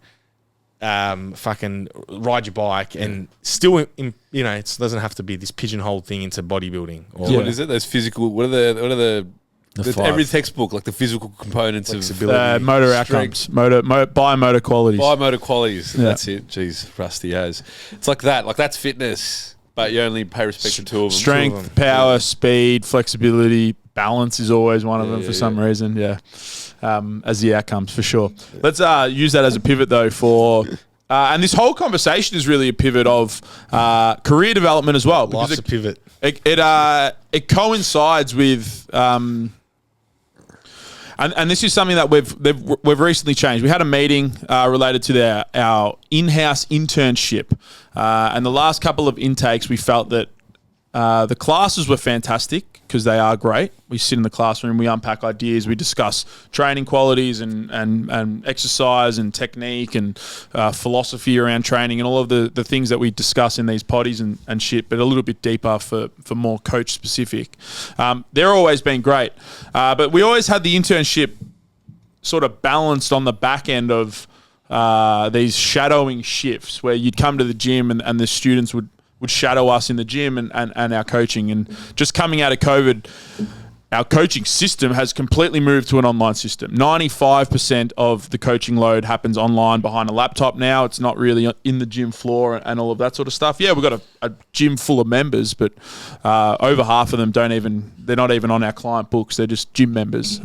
fucking ride your bike, and still, it doesn't have to be this pigeonholed thing into bodybuilding. Or what is it? Those physical. What are the every textbook, like the physical components of motor outcomes, biomotor qualities. Biomotor qualities. That's it. Jeez, rusty as. It's like that. Like that's fitness, but you only pay respect to two of them. Strength, power, speed, flexibility, balance is always one of them for some reason. Yeah, as the outcomes for sure. Let's use that as a pivot though for. And this whole conversation is really a pivot of career development as well. Life's a pivot. It coincides with, and this is something that we've recently changed. We had a meeting related to our in-house internship, and the last couple of intakes we felt that The classes were fantastic because they are great. We sit in the classroom, we unpack ideas, we discuss training qualities and exercise and technique and philosophy around training and all of the things that we discuss in these potties and shit, but a little bit deeper for more coach specific. They're always been great. But we always had the internship sort of balanced on the back end of these shadowing shifts where you'd come to the gym and the students would shadow us in the gym and our coaching. And just coming out of COVID, our coaching system has completely moved to an online system. 95% of the coaching load happens online behind a laptop now. It's not really in the gym floor and all of that sort of stuff. Yeah, we've got a gym full of members, but over half of them they're not even on our client books. They're just gym members.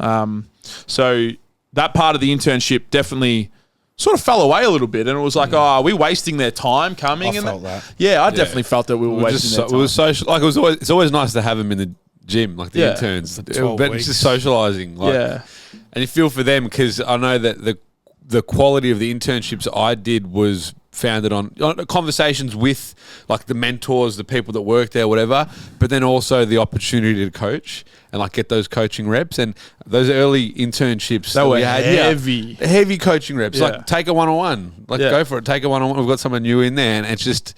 So that part of the internship definitely sort of fell away a little bit, and it was like, are we wasting their time coming? I felt that. Yeah, I definitely felt that we were wasting their time. It was social. Like it's always nice to have them in the gym, like the interns, but it's just socializing. Like, and you feel for them because I know that the quality of the internships I did was founded on conversations with like the mentors, the people that work there, whatever, but then also the opportunity to coach and like get those coaching reps. And those early internships that were heavy coaching reps. Like take a 1-on-1, go for it. Take a 1-on-1. We've got someone new in there, and it just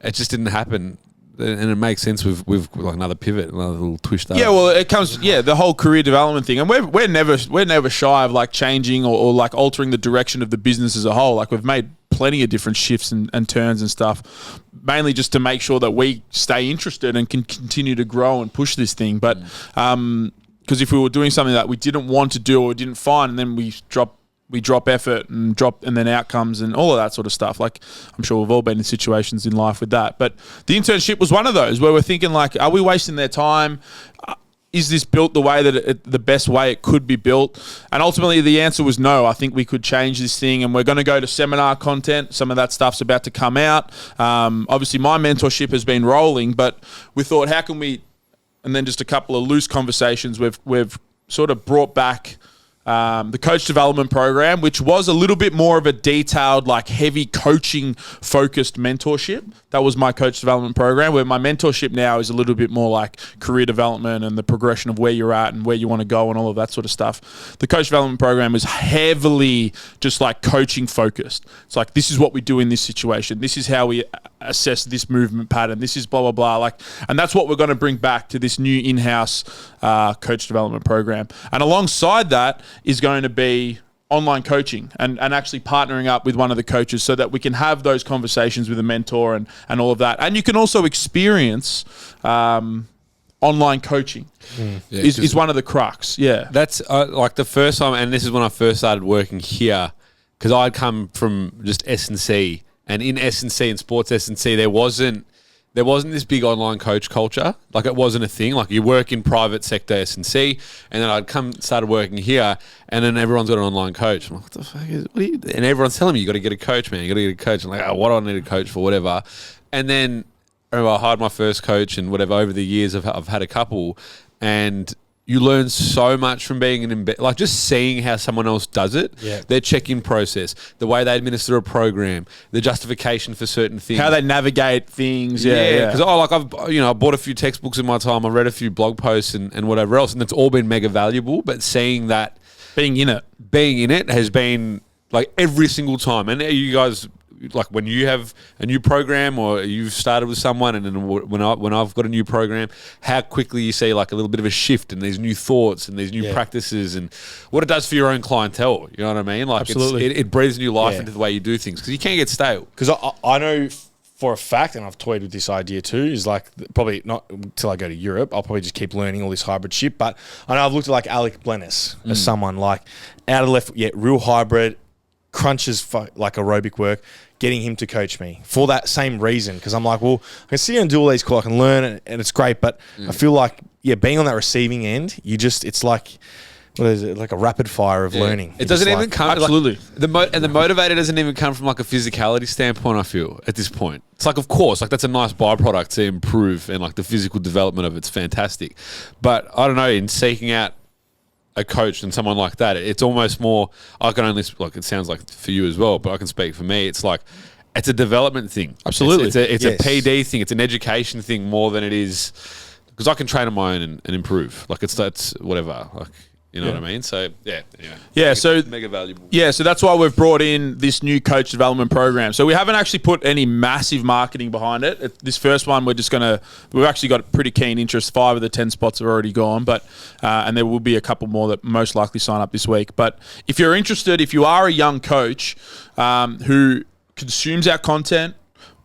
didn't happen. And it makes sense with like another pivot, another little twist up. Yeah, well, it comes the whole career development thing, and we're never shy of like changing or like altering the direction of the business as a whole. Like we've made plenty of different shifts and turns and stuff, mainly just to make sure that we stay interested and can continue to grow and push this thing. But because if we were doing something that we didn't want to do or didn't find, and then we drop effort and then outcomes and all of that sort of stuff. Like I'm sure we've all been in situations in life with that. But the internship was one of those where we're thinking like, are we wasting their time? Is this built the way that the best way it could be built? And ultimately the answer was no. I think we could change this thing, and we're going to go to seminar content. Some of that stuff's about to come out. Obviously my mentorship has been rolling, but we thought, how can we, and then just a couple of loose conversations, we've sort of brought back the coach development program, which was a little bit more of a detailed, like heavy coaching focused mentorship. That was my coach development program, where my mentorship now is a little bit more like career development and the progression of where you're at and where you want to go and all of that sort of stuff. The coach development program is heavily just like coaching focused. It's like, this is what we do in this situation. This is how we assess this movement pattern. This is blah, blah, blah. Like, and that's what we're going to bring back to this new in-house coach development program. And alongside that is going to be online coaching and actually partnering up with one of the coaches so that we can have those conversations with a mentor and all of that. And you can also experience online coaching is one of the crux. Yeah. That's like the first time, and this is when I first started working here, because I'd come from just S&C, and in S&C and sports S&C, there wasn't this big online coach culture. Like it wasn't a thing. Like you work in private sector S&C, and then I'd started working here, and then everyone's got an online coach. I'm like, what the fuck is? What are you? And everyone's telling me you got to get a coach, man. You got to get a coach. I'm like, what do I need a coach for? Whatever. And then I remember I hired my first coach, and whatever. Over the years, I've had a couple, and you learn so much from being like just seeing how someone else does it, their check-in process, the way they administer a program, the justification for certain things, how they navigate things. Because I bought a few textbooks in my time, I read a few blog posts and whatever else, and it's all been mega valuable. But seeing that, being in it has been like every single time. And you guys, like when you have a new program or you've started with someone, and then when I've got a new program, how quickly you see like a little bit of a shift and these new thoughts and these new practices and what it does for your own clientele. You know what I mean? Like absolutely, it breathes new life into the way you do things, because you can't get stale. Because I know for a fact, and I've toyed with this idea too, is like probably not until I go to Europe, I'll probably just keep learning all this hybrid shit. But I know I've looked at like Alec Blennis as someone like out of left, real hybrid, crunches like aerobic work. Getting him to coach me for that same reason, because I'm like, well, I can sit here and do all these calls, I can learn, and it's great, but I feel like, being on that receiving end, it's like, what is it, like a rapid fire of learning. It doesn't even come, absolutely. Like, the motivator doesn't even come from like a physicality standpoint, I feel, at this point. It's like, of course, like that's a nice byproduct to improve, and like the physical development of it's fantastic. But I don't know, in seeking out a coach and someone like that, it's almost more, I can only, like it sounds like for you as well, but I can speak for me, it's like it's a development thing. Absolutely. It's a PD thing. It's an education thing more than it is, because I can train on my own and improve. Like that's whatever. Like, you know what I mean? So anyway. So mega valuable. Yeah, so that's why we've brought in this new coach development program. So we haven't actually put any massive marketing behind it. This first one, we've actually got pretty keen interest. 5 of the 10 spots are already gone, but and there will be a couple more that most likely sign up this week. But if you're interested, if you are a young coach who consumes our content,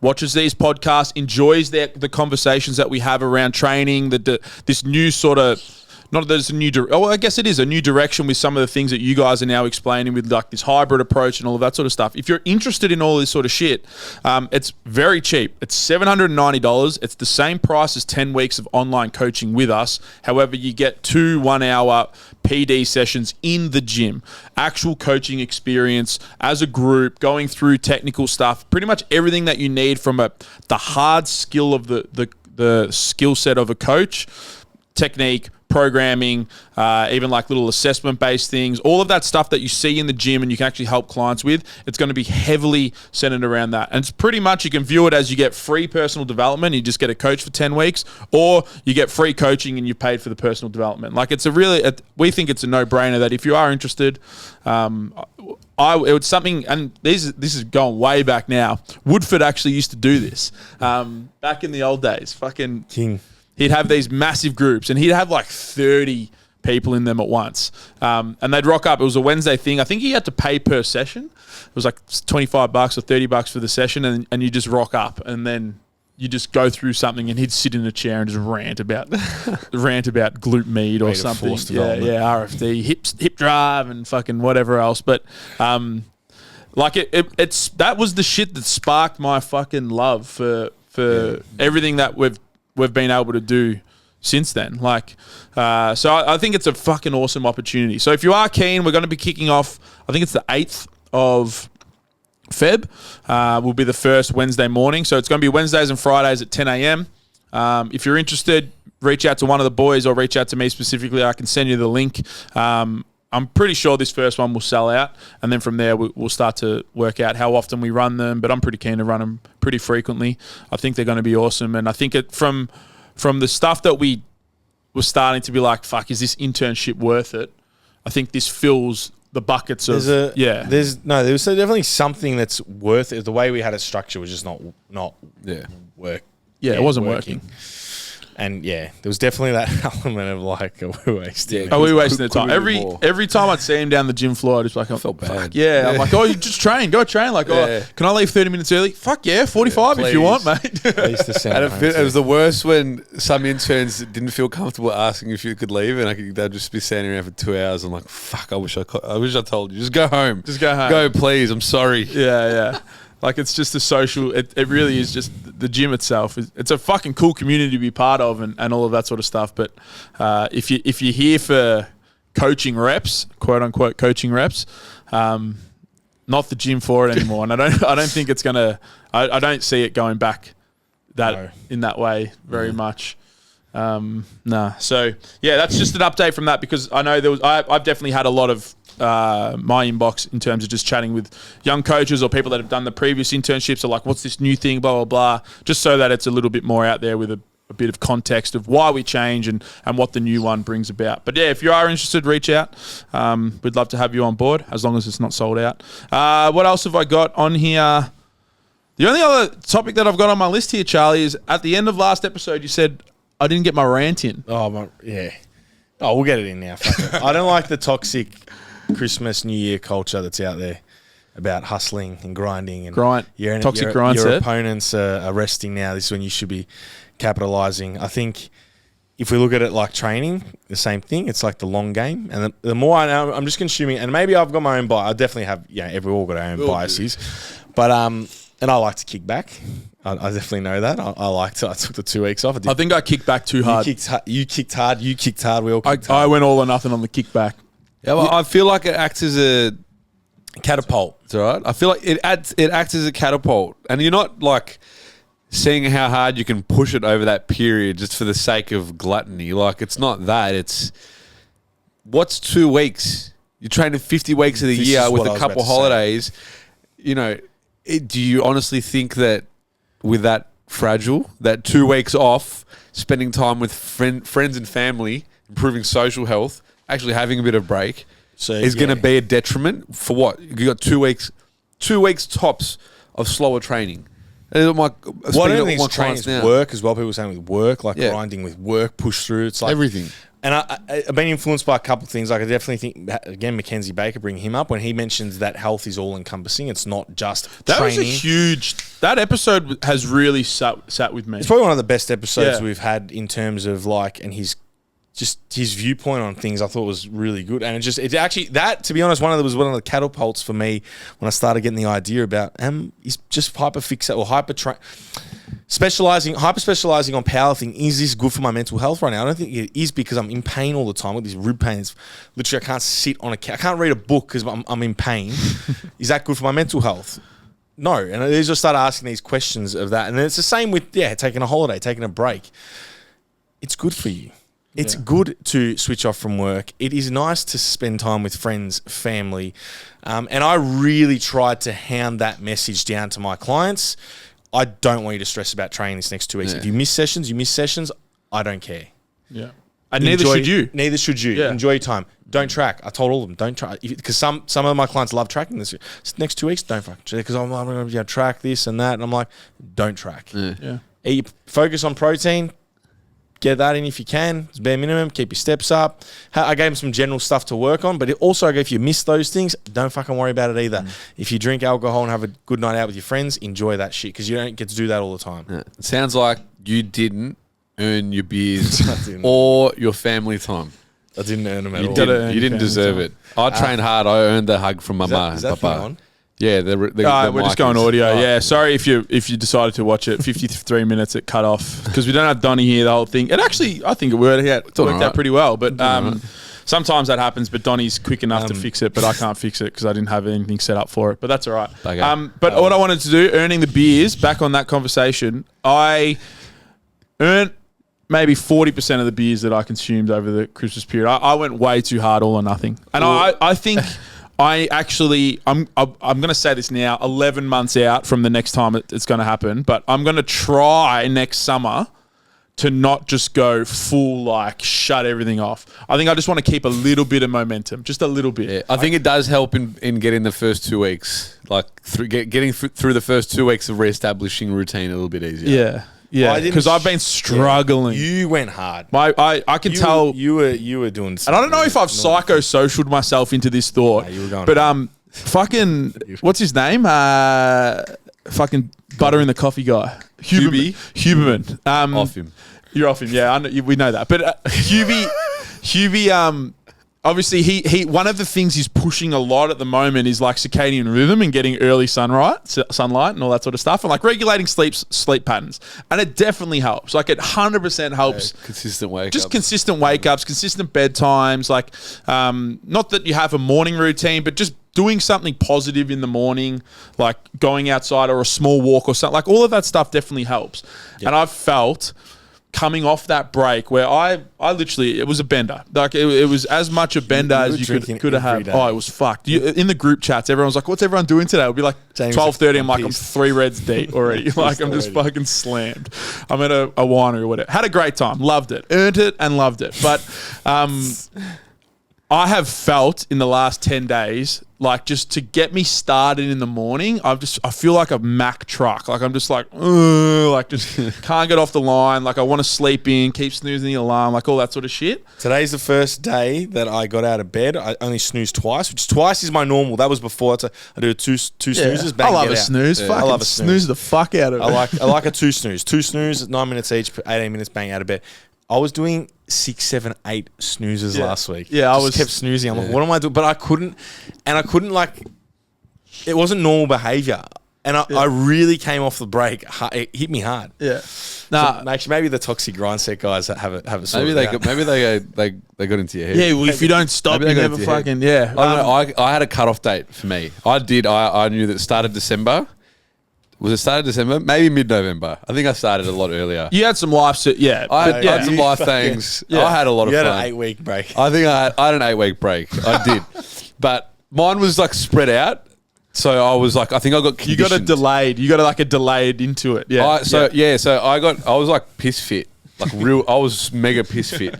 watches these podcasts, enjoys the conversations that we have around training, this new sort of, not that it's a new, I guess it is a new direction with some of the things that you guys are now explaining with like this hybrid approach and all of that sort of stuff. If you're interested in all this sort of shit, it's very cheap. It's $790. It's the same price as 10 weeks of online coaching with us. However, you get 2 1-hour PD sessions in the gym, actual coaching experience as a group, going through technical stuff, pretty much everything that you need from the hard skill of the skill set of a coach, technique, programming, even like little assessment-based things, all of that stuff that you see in the gym and you can actually help clients with, it's going to be heavily centered around that. And it's pretty much, you can view it as you get free personal development, you just get a coach for 10 weeks, or you get free coaching and you paid for the personal development. Like we think it's a no-brainer that if you are interested, it was something, and this is going way back now. Woodford actually used to do this back in the old days. Fucking King. He'd have these massive groups and he'd have like 30 people in them at once. And they'd rock up. It was a Wednesday thing. I think he had to pay per session. It was like $25 or $30 for the session, and you just rock up and then you just go through something, and he'd sit in a chair and just rant about glute med or something. RFD, hip drive and fucking whatever else. But like it's that was the shit that sparked my fucking love for everything that we've been able to do since then. Like, so I think it's a fucking awesome opportunity. So if you are keen, we're going to be kicking off, I think it's the 8th of Feb, will be the first Wednesday morning. So it's going to be Wednesdays and Fridays at 10 a.m. If you're interested, reach out to one of the boys or reach out to me specifically. I can send you the link. I'm pretty sure this first one will sell out, and then from there we'll start to work out how often we run them, but I'm pretty keen to run them pretty frequently. I think they're going to be awesome, and I think from the stuff that we were starting to be like, fuck, is this internship worth it? I think this fills the buckets of, there was definitely something that's worth it. The way we had it structured was just not work. Yeah, it wasn't working. And there was definitely that element of like, we're wasting. We're wasting the time. Every time I'd see him down the gym floor, I just like, I felt bad. Yeah, I'm like, you just go train. Like, can I leave 30 minutes early? Fuck yeah, 45 if you want, mate. It was the worst when some interns didn't feel comfortable asking if you could leave, and they'd just be standing around for 2 hours. I'm like, fuck, I wish I told you, just go home. Just go home. Go, please. I'm sorry. Yeah. Like, it's just a social, it really is just the gym itself. It's a fucking cool community to be part of and all of that sort of stuff. But if you're here for coaching reps, quote unquote coaching reps, not the gym for it anymore. And I don't think it's gonna. I don't see it going back in that way very much. Nah. So yeah, that's just an update from that, because I know I've definitely had a lot of my inbox in terms of just chatting with young coaches or people that have done the previous internships, are like, what's this new thing, blah, blah, blah, just so that it's a little bit more out there with a bit of context of why we change and what the new one brings about. But yeah, if you are interested, reach out. We'd love to have you on board, as long as it's not sold out. What else have I got on here? The only other topic that I've got on my list here, Charlie, is at the end of last episode, you said I didn't get my rant in. Oh, we'll get it in now. Fuck it. I don't like the toxic Christmas, New Year culture that's out there about hustling and grinding and toxic grind your set. Opponents are resting now. This is when you should be capitalizing. I think if we look at it like training, the same thing. It's like the long game, and the more I know, I'm just consuming. And maybe I've got my own bias. I definitely have. We've all got our own biases, but and I like to kick back. I definitely know that. I took the 2 weeks off. I think I kicked back too hard. You kicked hard. We all kicked hard. I went all or nothing on the kickback. Yeah, well, I feel like it acts as a catapult. It's all right. I feel like it acts as a catapult, and you're not like seeing how hard you can push it over that period just for the sake of gluttony. Like, it's not that. It's what's 2 weeks? You're training 50 weeks of the year with a couple holidays. You know, do you honestly think that with that fragile, that 2 weeks off, spending time with friends and family, improving social health, actually having a bit of break, is going to be a detriment for what? You got 2 weeks tops of slower training. What I don't think is training is work as well. People saying with work, like grinding with work, push through. It's like everything. And I've been influenced by a couple of things. Like I definitely think, again, Mackenzie Baker, bring him up when he mentions that health is all encompassing. It's not just training. That episode has really sat with me. It's probably one of the best episodes we've had in terms of and his viewpoint on things I thought was really good. And it actually, to be honest, one of the catapults for me when I started getting the idea about, he's just hyperfixate or hyperspecializing on powerlifting. Is this good for my mental health right now? I don't think it is, because I'm in pain all the time with these rib pains. Literally, I can't sit on I can't read a book because I'm in pain. Is that good for my mental health? No. And I just started asking these questions of that. And then it's the same with, taking a holiday, taking a break. It's good for you. It's good to switch off from work. It is nice to spend time with friends, family. And I really tried to hound that message down to my clients. I don't want you to stress about training this next 2 weeks. If you miss sessions, you miss sessions. I don't care. Yeah. And neither should you. Neither should you. Yeah. Enjoy your time. Don't track. I told all of them, don't track. Because some of my clients love tracking this. Next 2 weeks, don't fucking track. Because I'm going to track this and that. And I'm like, don't track. Yeah. Focus on protein. Get that in if you can. It's bare minimum. Keep your steps up. I gave him some general stuff to work on, but also if you miss those things, don't fucking worry about it either. If you drink alcohol and have a good night out with your friends, enjoy that shit, because you don't get to do that all the time. Yeah. It sounds like you didn't earn your beers or your family time. I didn't earn them at all. You didn't deserve it. I trained hard. I earned a hug from my mum and papa. Yeah, we're just going audio. Yeah, sorry if you decided to watch it. 53 minutes it cut off because we don't have Donnie here the whole thing. And actually, I think it worked out pretty well. But sometimes that happens. But Donnie's quick enough to fix it, but I can't fix it because I didn't have anything set up for it. But that's all right. Okay. But what I wanted to do, earning the beers, back on that conversation, I earned maybe 40% of the beers that I consumed over the Christmas period. I went way too hard, all or nothing, and I think. I'm going to say this now, 11 months out from the next time it's going to happen, but I'm going to try next summer to not just go full, shut everything off. I think I just want to keep a little bit of momentum, just a little bit. Yeah, I think it does help in getting the first 2 weeks, getting through the first 2 weeks of reestablishing routine a little bit easier. Yeah. Yeah, because I've been struggling. You went hard. I can tell you were doing. And I don't know if I've psychosocialed myself into this thought. You were going but fucking what's his name? Fucking butter in the coffee guy, Huberman. Off him. You're off him. Yeah, we know that. But Hubie. Obviously, he one of the things he's pushing a lot at the moment is circadian rhythm and getting early sunlight and all that sort of stuff, and regulating sleep patterns. And it definitely helps. It 100% helps. Consistent wake ups. Consistent wake ups, consistent bedtimes. Not that you have a morning routine, but just doing something positive in the morning, like going outside or a small walk or something. All of that stuff definitely helps. Yep. And I've felt coming off that break where I literally, it was a bender. It was as much a bender as you could have had. Oh, it was fucked. In the group chats, everyone's like, what's everyone doing today? It'll be 12:30. I'm I'm 3 reds deep already. I'm just fucking slammed. I'm at a winery or whatever. Had a great time. Loved it. Earned it and loved it. But I have felt in the last 10 days, just to get me started in the morning, I feel like a Mack truck. I'm just just can't get off the line. I want to sleep in, keep snoozing the alarm, all that sort of shit. Today's the first day that I got out of bed. I only snoozed twice, which twice is my normal. That was before. I do two snoozes. Bang, I love a snooze. Yeah. I love a snooze the fuck out of it. I like a 2 snooze. 2 snooze, 9 minutes each, 18 minutes, bang, out of bed. I was doing 6, 7, 8 snoozes last week. Yeah, I kept snoozing. I'm like, what am I doing? But I couldn't, it wasn't normal behavior. And I really came off the break. It hit me hard. Yeah. So maybe the toxic grindset guys have it. Maybe they got into your head. Yeah. Well, if you don't stop, you never fucking I don't know. I had a cutoff date for me. I knew that it started December. Was it started December? Maybe mid-November. I think I started a lot earlier. You had some life, I had some life things. Yeah. I had a lot of fun. You had an 8-week break. I think I had an 8-week break. I did. But mine was spread out. So I was like, I think I got You got a conditioned. delayed. You got like a delayed into it. Yeah. So I was like piss fit, like real. I was mega piss fit,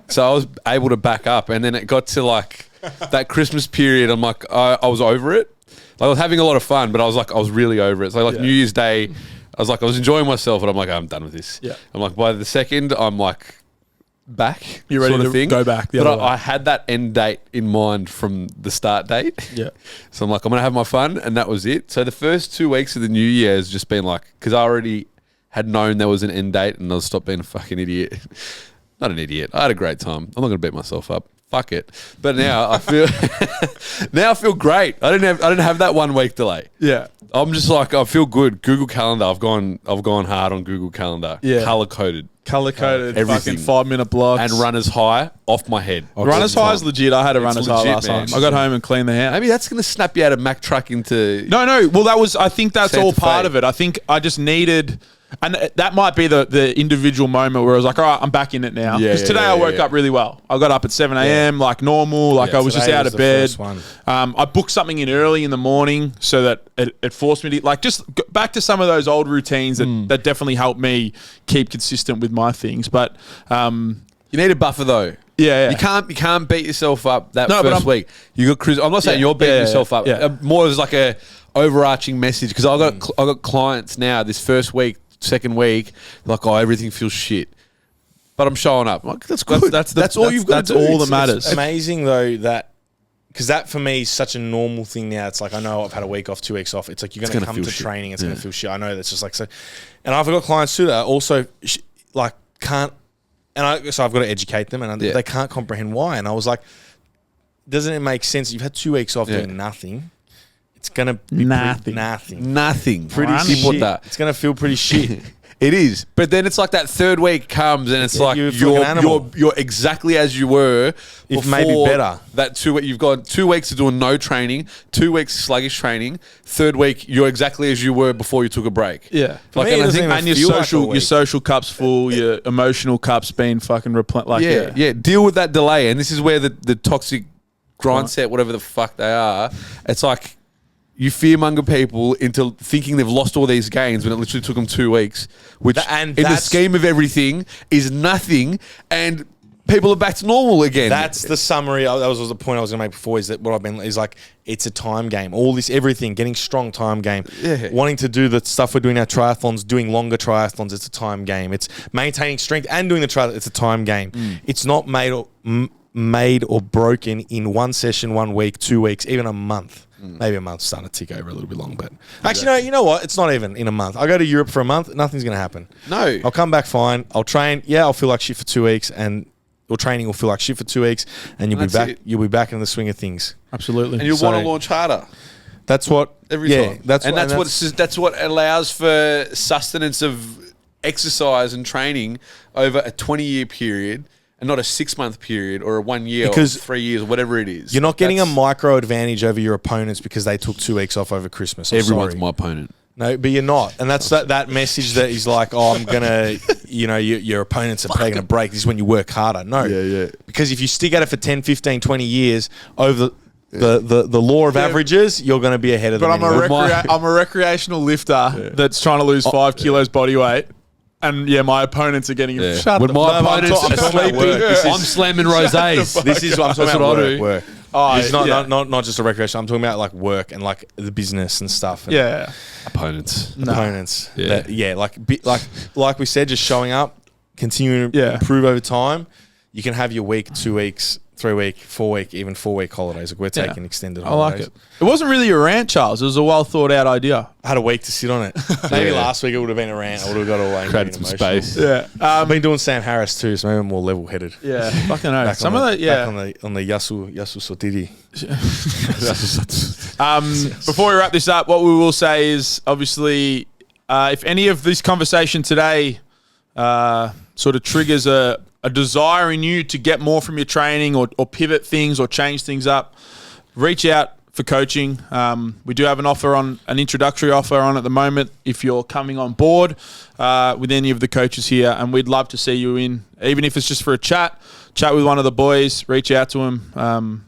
so I was able to back up. And then it got to like that Christmas period. I'm like, I was over it. Like I was having a lot of fun, but I was really over it. So like New Year's Day, I was enjoying myself, and I'm like, I'm done with this. Yeah. I'm like, by the second, I'm like back. You're ready sort to of thing. go back. But I had that end date in mind from the start date. Yeah. So I'm like, I'm going to have my fun. And that was it. So the first 2 weeks of the new year has just been like, because I already had known there was an end date and I stopped being a fucking idiot. Not an idiot. I had a great time. I'm not going to beat myself up. Fuck it. But now I feel great. I didn't have that 1 week delay. Yeah. I'm just like, I feel good. Google Calendar. I've gone hard on Google Calendar. Yeah. Color coded. Color-coded, Everything. fucking 5-minute blocks. And runners high off my head. Runners high is legit. I had a runners high legit, last man. time. I got home and cleaned the house. Maybe that's going to snap you out of Mack truck into... No. Well, I think that's Santa all part Fe. of it. I think I just needed... And that might be the individual moment where I was like, all right, I'm back in it now. Yeah, Because today I woke up really well. I got up at 7 a.m. like normal. Like I was just Today out was of the bed. first one. I booked something in early in the morning so that it forced me to like just go back to some of those old routines that definitely helped me keep consistent with my things. But You need a buffer though. Yeah. You can't beat yourself up that No, but first week. You got cruise. I'm not saying Yeah, you're beating yeah, yourself up. yeah. More as like a overarching message because I got clients now this first week, second week, like everything feels shit, but I'm showing up. I'm like, that's good. That's all you've got. That's all that matters. It's amazing though that because that for me is such a normal thing now. It's like I know I've had a week off, 2 weeks off. It's like you're going to come feel to shit. training. It's going to feel shit. I know that's just like so. And I've got clients too that also like can't. And so I've got to educate them, and they can't comprehend why. And I was like, doesn't it make sense? You've had 2 weeks off doing nothing. It's gonna be Nothing. Nothing. Pretty simple shit. that. It's gonna feel pretty shit. It is, but then it's like that third week comes and it's like you're a fucking animal. you're exactly as you were. If maybe before better. That 2 week you've got 2 weeks of doing no training, 2 weeks sluggish training. Third week you're exactly as you were before you took a break. Yeah. For me, it and I doesn't think even And your feel like a social, your week. social cup's full. Your emotional cup's been fucking replenished. Like yeah. Deal with that delay, and this is where the toxic grind set, whatever the fuck they are. It's like you fearmonger people into thinking they've lost all these gains when it literally took them 2 weeks, which in the scheme of everything is nothing, and people are back to normal again. That's the summary. That was the point I was going to make before. Is that what I've been is like? It's a time game. All this, everything, getting strong, time game. Yeah. Wanting to do the stuff we're doing now, triathlons, doing longer triathlons. It's a time game. It's maintaining strength and doing the triathlon. It's a time game. It's not made or broken in one session, 1 week, 2 weeks, even a month. Maybe a month's starting to tick over a little bit long, but actually, no. You know what? It's not even in a month. I go to Europe for a month. Nothing's going to happen. No. I'll come back fine. I'll train. Yeah, I'll feel like shit for 2 weeks, and your training will feel like shit for 2 weeks, and you'll be That's back. it. You'll be back in the swing of things. Absolutely. and you'll So- want to launch harder That's what every time. That's what allows for sustenance of exercise and training over a 20-year period. And not a 6 month period or a 1 year Because or 3 years, whatever it is. You're not getting That's- a micro advantage over your opponents because they took 2 weeks off over Christmas. I'm Everyone's sorry. my opponent. No, but you're not. And that's that message that is like, oh, I'm going to, your opponents are taking a break. This is when you work harder. No. Yeah. Because if you stick at it for 10, 15, 20 years over the law of averages, you're going to be ahead of them. But anyway. I'm a recreational lifter that's trying to lose 5 kilos body weight. And yeah, my opponents are getting shut When the my I'm opponents talking are about sleeping, work. I'm slamming rosés. This is what I'm talking That's about. what I do. Work. Oh, It's not, yeah. not just a recreation. I'm talking about like work and like the business and stuff. And Yeah. Opponents. opponents. Yeah. Like we said, just showing up, continuing to improve over time. You can have your week, 2 weeks, 3 week, 4 week, even 4 week holidays. Like we're taking extended I like holidays. it. It wasn't really a rant, Charles. It was a well thought out idea. I had a week to sit on it. Maybe Yeah. last week it would have been a rant. I would have got away. and Created been some emotional. space. Yeah. I've been doing Sam Harris too, so maybe I'm more level headed. Yeah. Fucking hell. Back Some on of the, the, yeah. back on the Yasu Sotiri. Before we wrap this up, what we will say is obviously, if any of this conversation today sort of triggers a desire in you to get more from your training or pivot things or change things up, reach out for coaching. We do have an introductory offer on at the moment if you're coming on board with any of the coaches here, and we'd love to see you in, even if it's just for a chat with one of the boys. Reach out to them.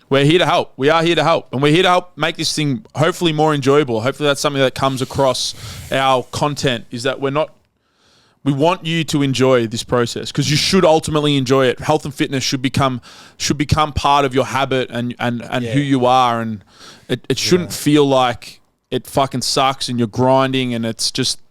we're here to help. We are here to help. And we're here to help make this thing hopefully more enjoyable. Hopefully that's something that comes across our content, is that we want you to enjoy this process, because you should ultimately enjoy it. Health and fitness should become part of your habit and who you are. And it shouldn't feel like it fucking sucks and you're grinding and it's just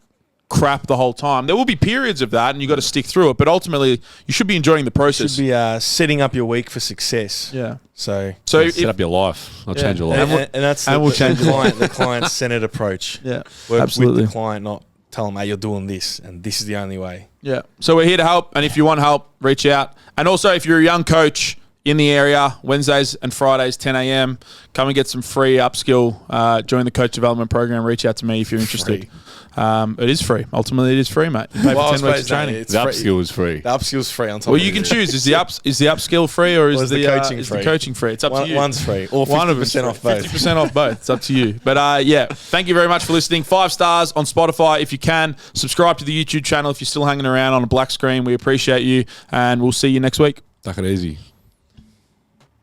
crap the whole time. There will be periods of that and you got to stick through it, but ultimately you should be enjoying the process. You should be setting up your week for success. Yeah. So set up your life. I'll change your life. And that's the client-centered approach. Yeah, Work absolutely. with the client, not tell them, hey, you're doing this and this is the only way. Yeah. So we're here to help, and if you want help, reach out. And also, if you're a young coach in the area, Wednesdays and Fridays, 10 a.m., come and get some free upskill. Join the coach development program. Reach out to me if you're interested. It is free. Ultimately, it is free, mate. You pay for 10 weeks of training. The upskill is free. The upskill's free on top. Well, you can choose. Is the upskill free, or is the coaching free? The coaching free? It's up to you. One's free, or 50% off both. 50% off both. It's up to you. But yeah, thank you very much for listening. 5 stars on Spotify if you can. Subscribe to the YouTube channel if you're still hanging around on a black screen. We appreciate you, and we'll see you next week. Take it easy.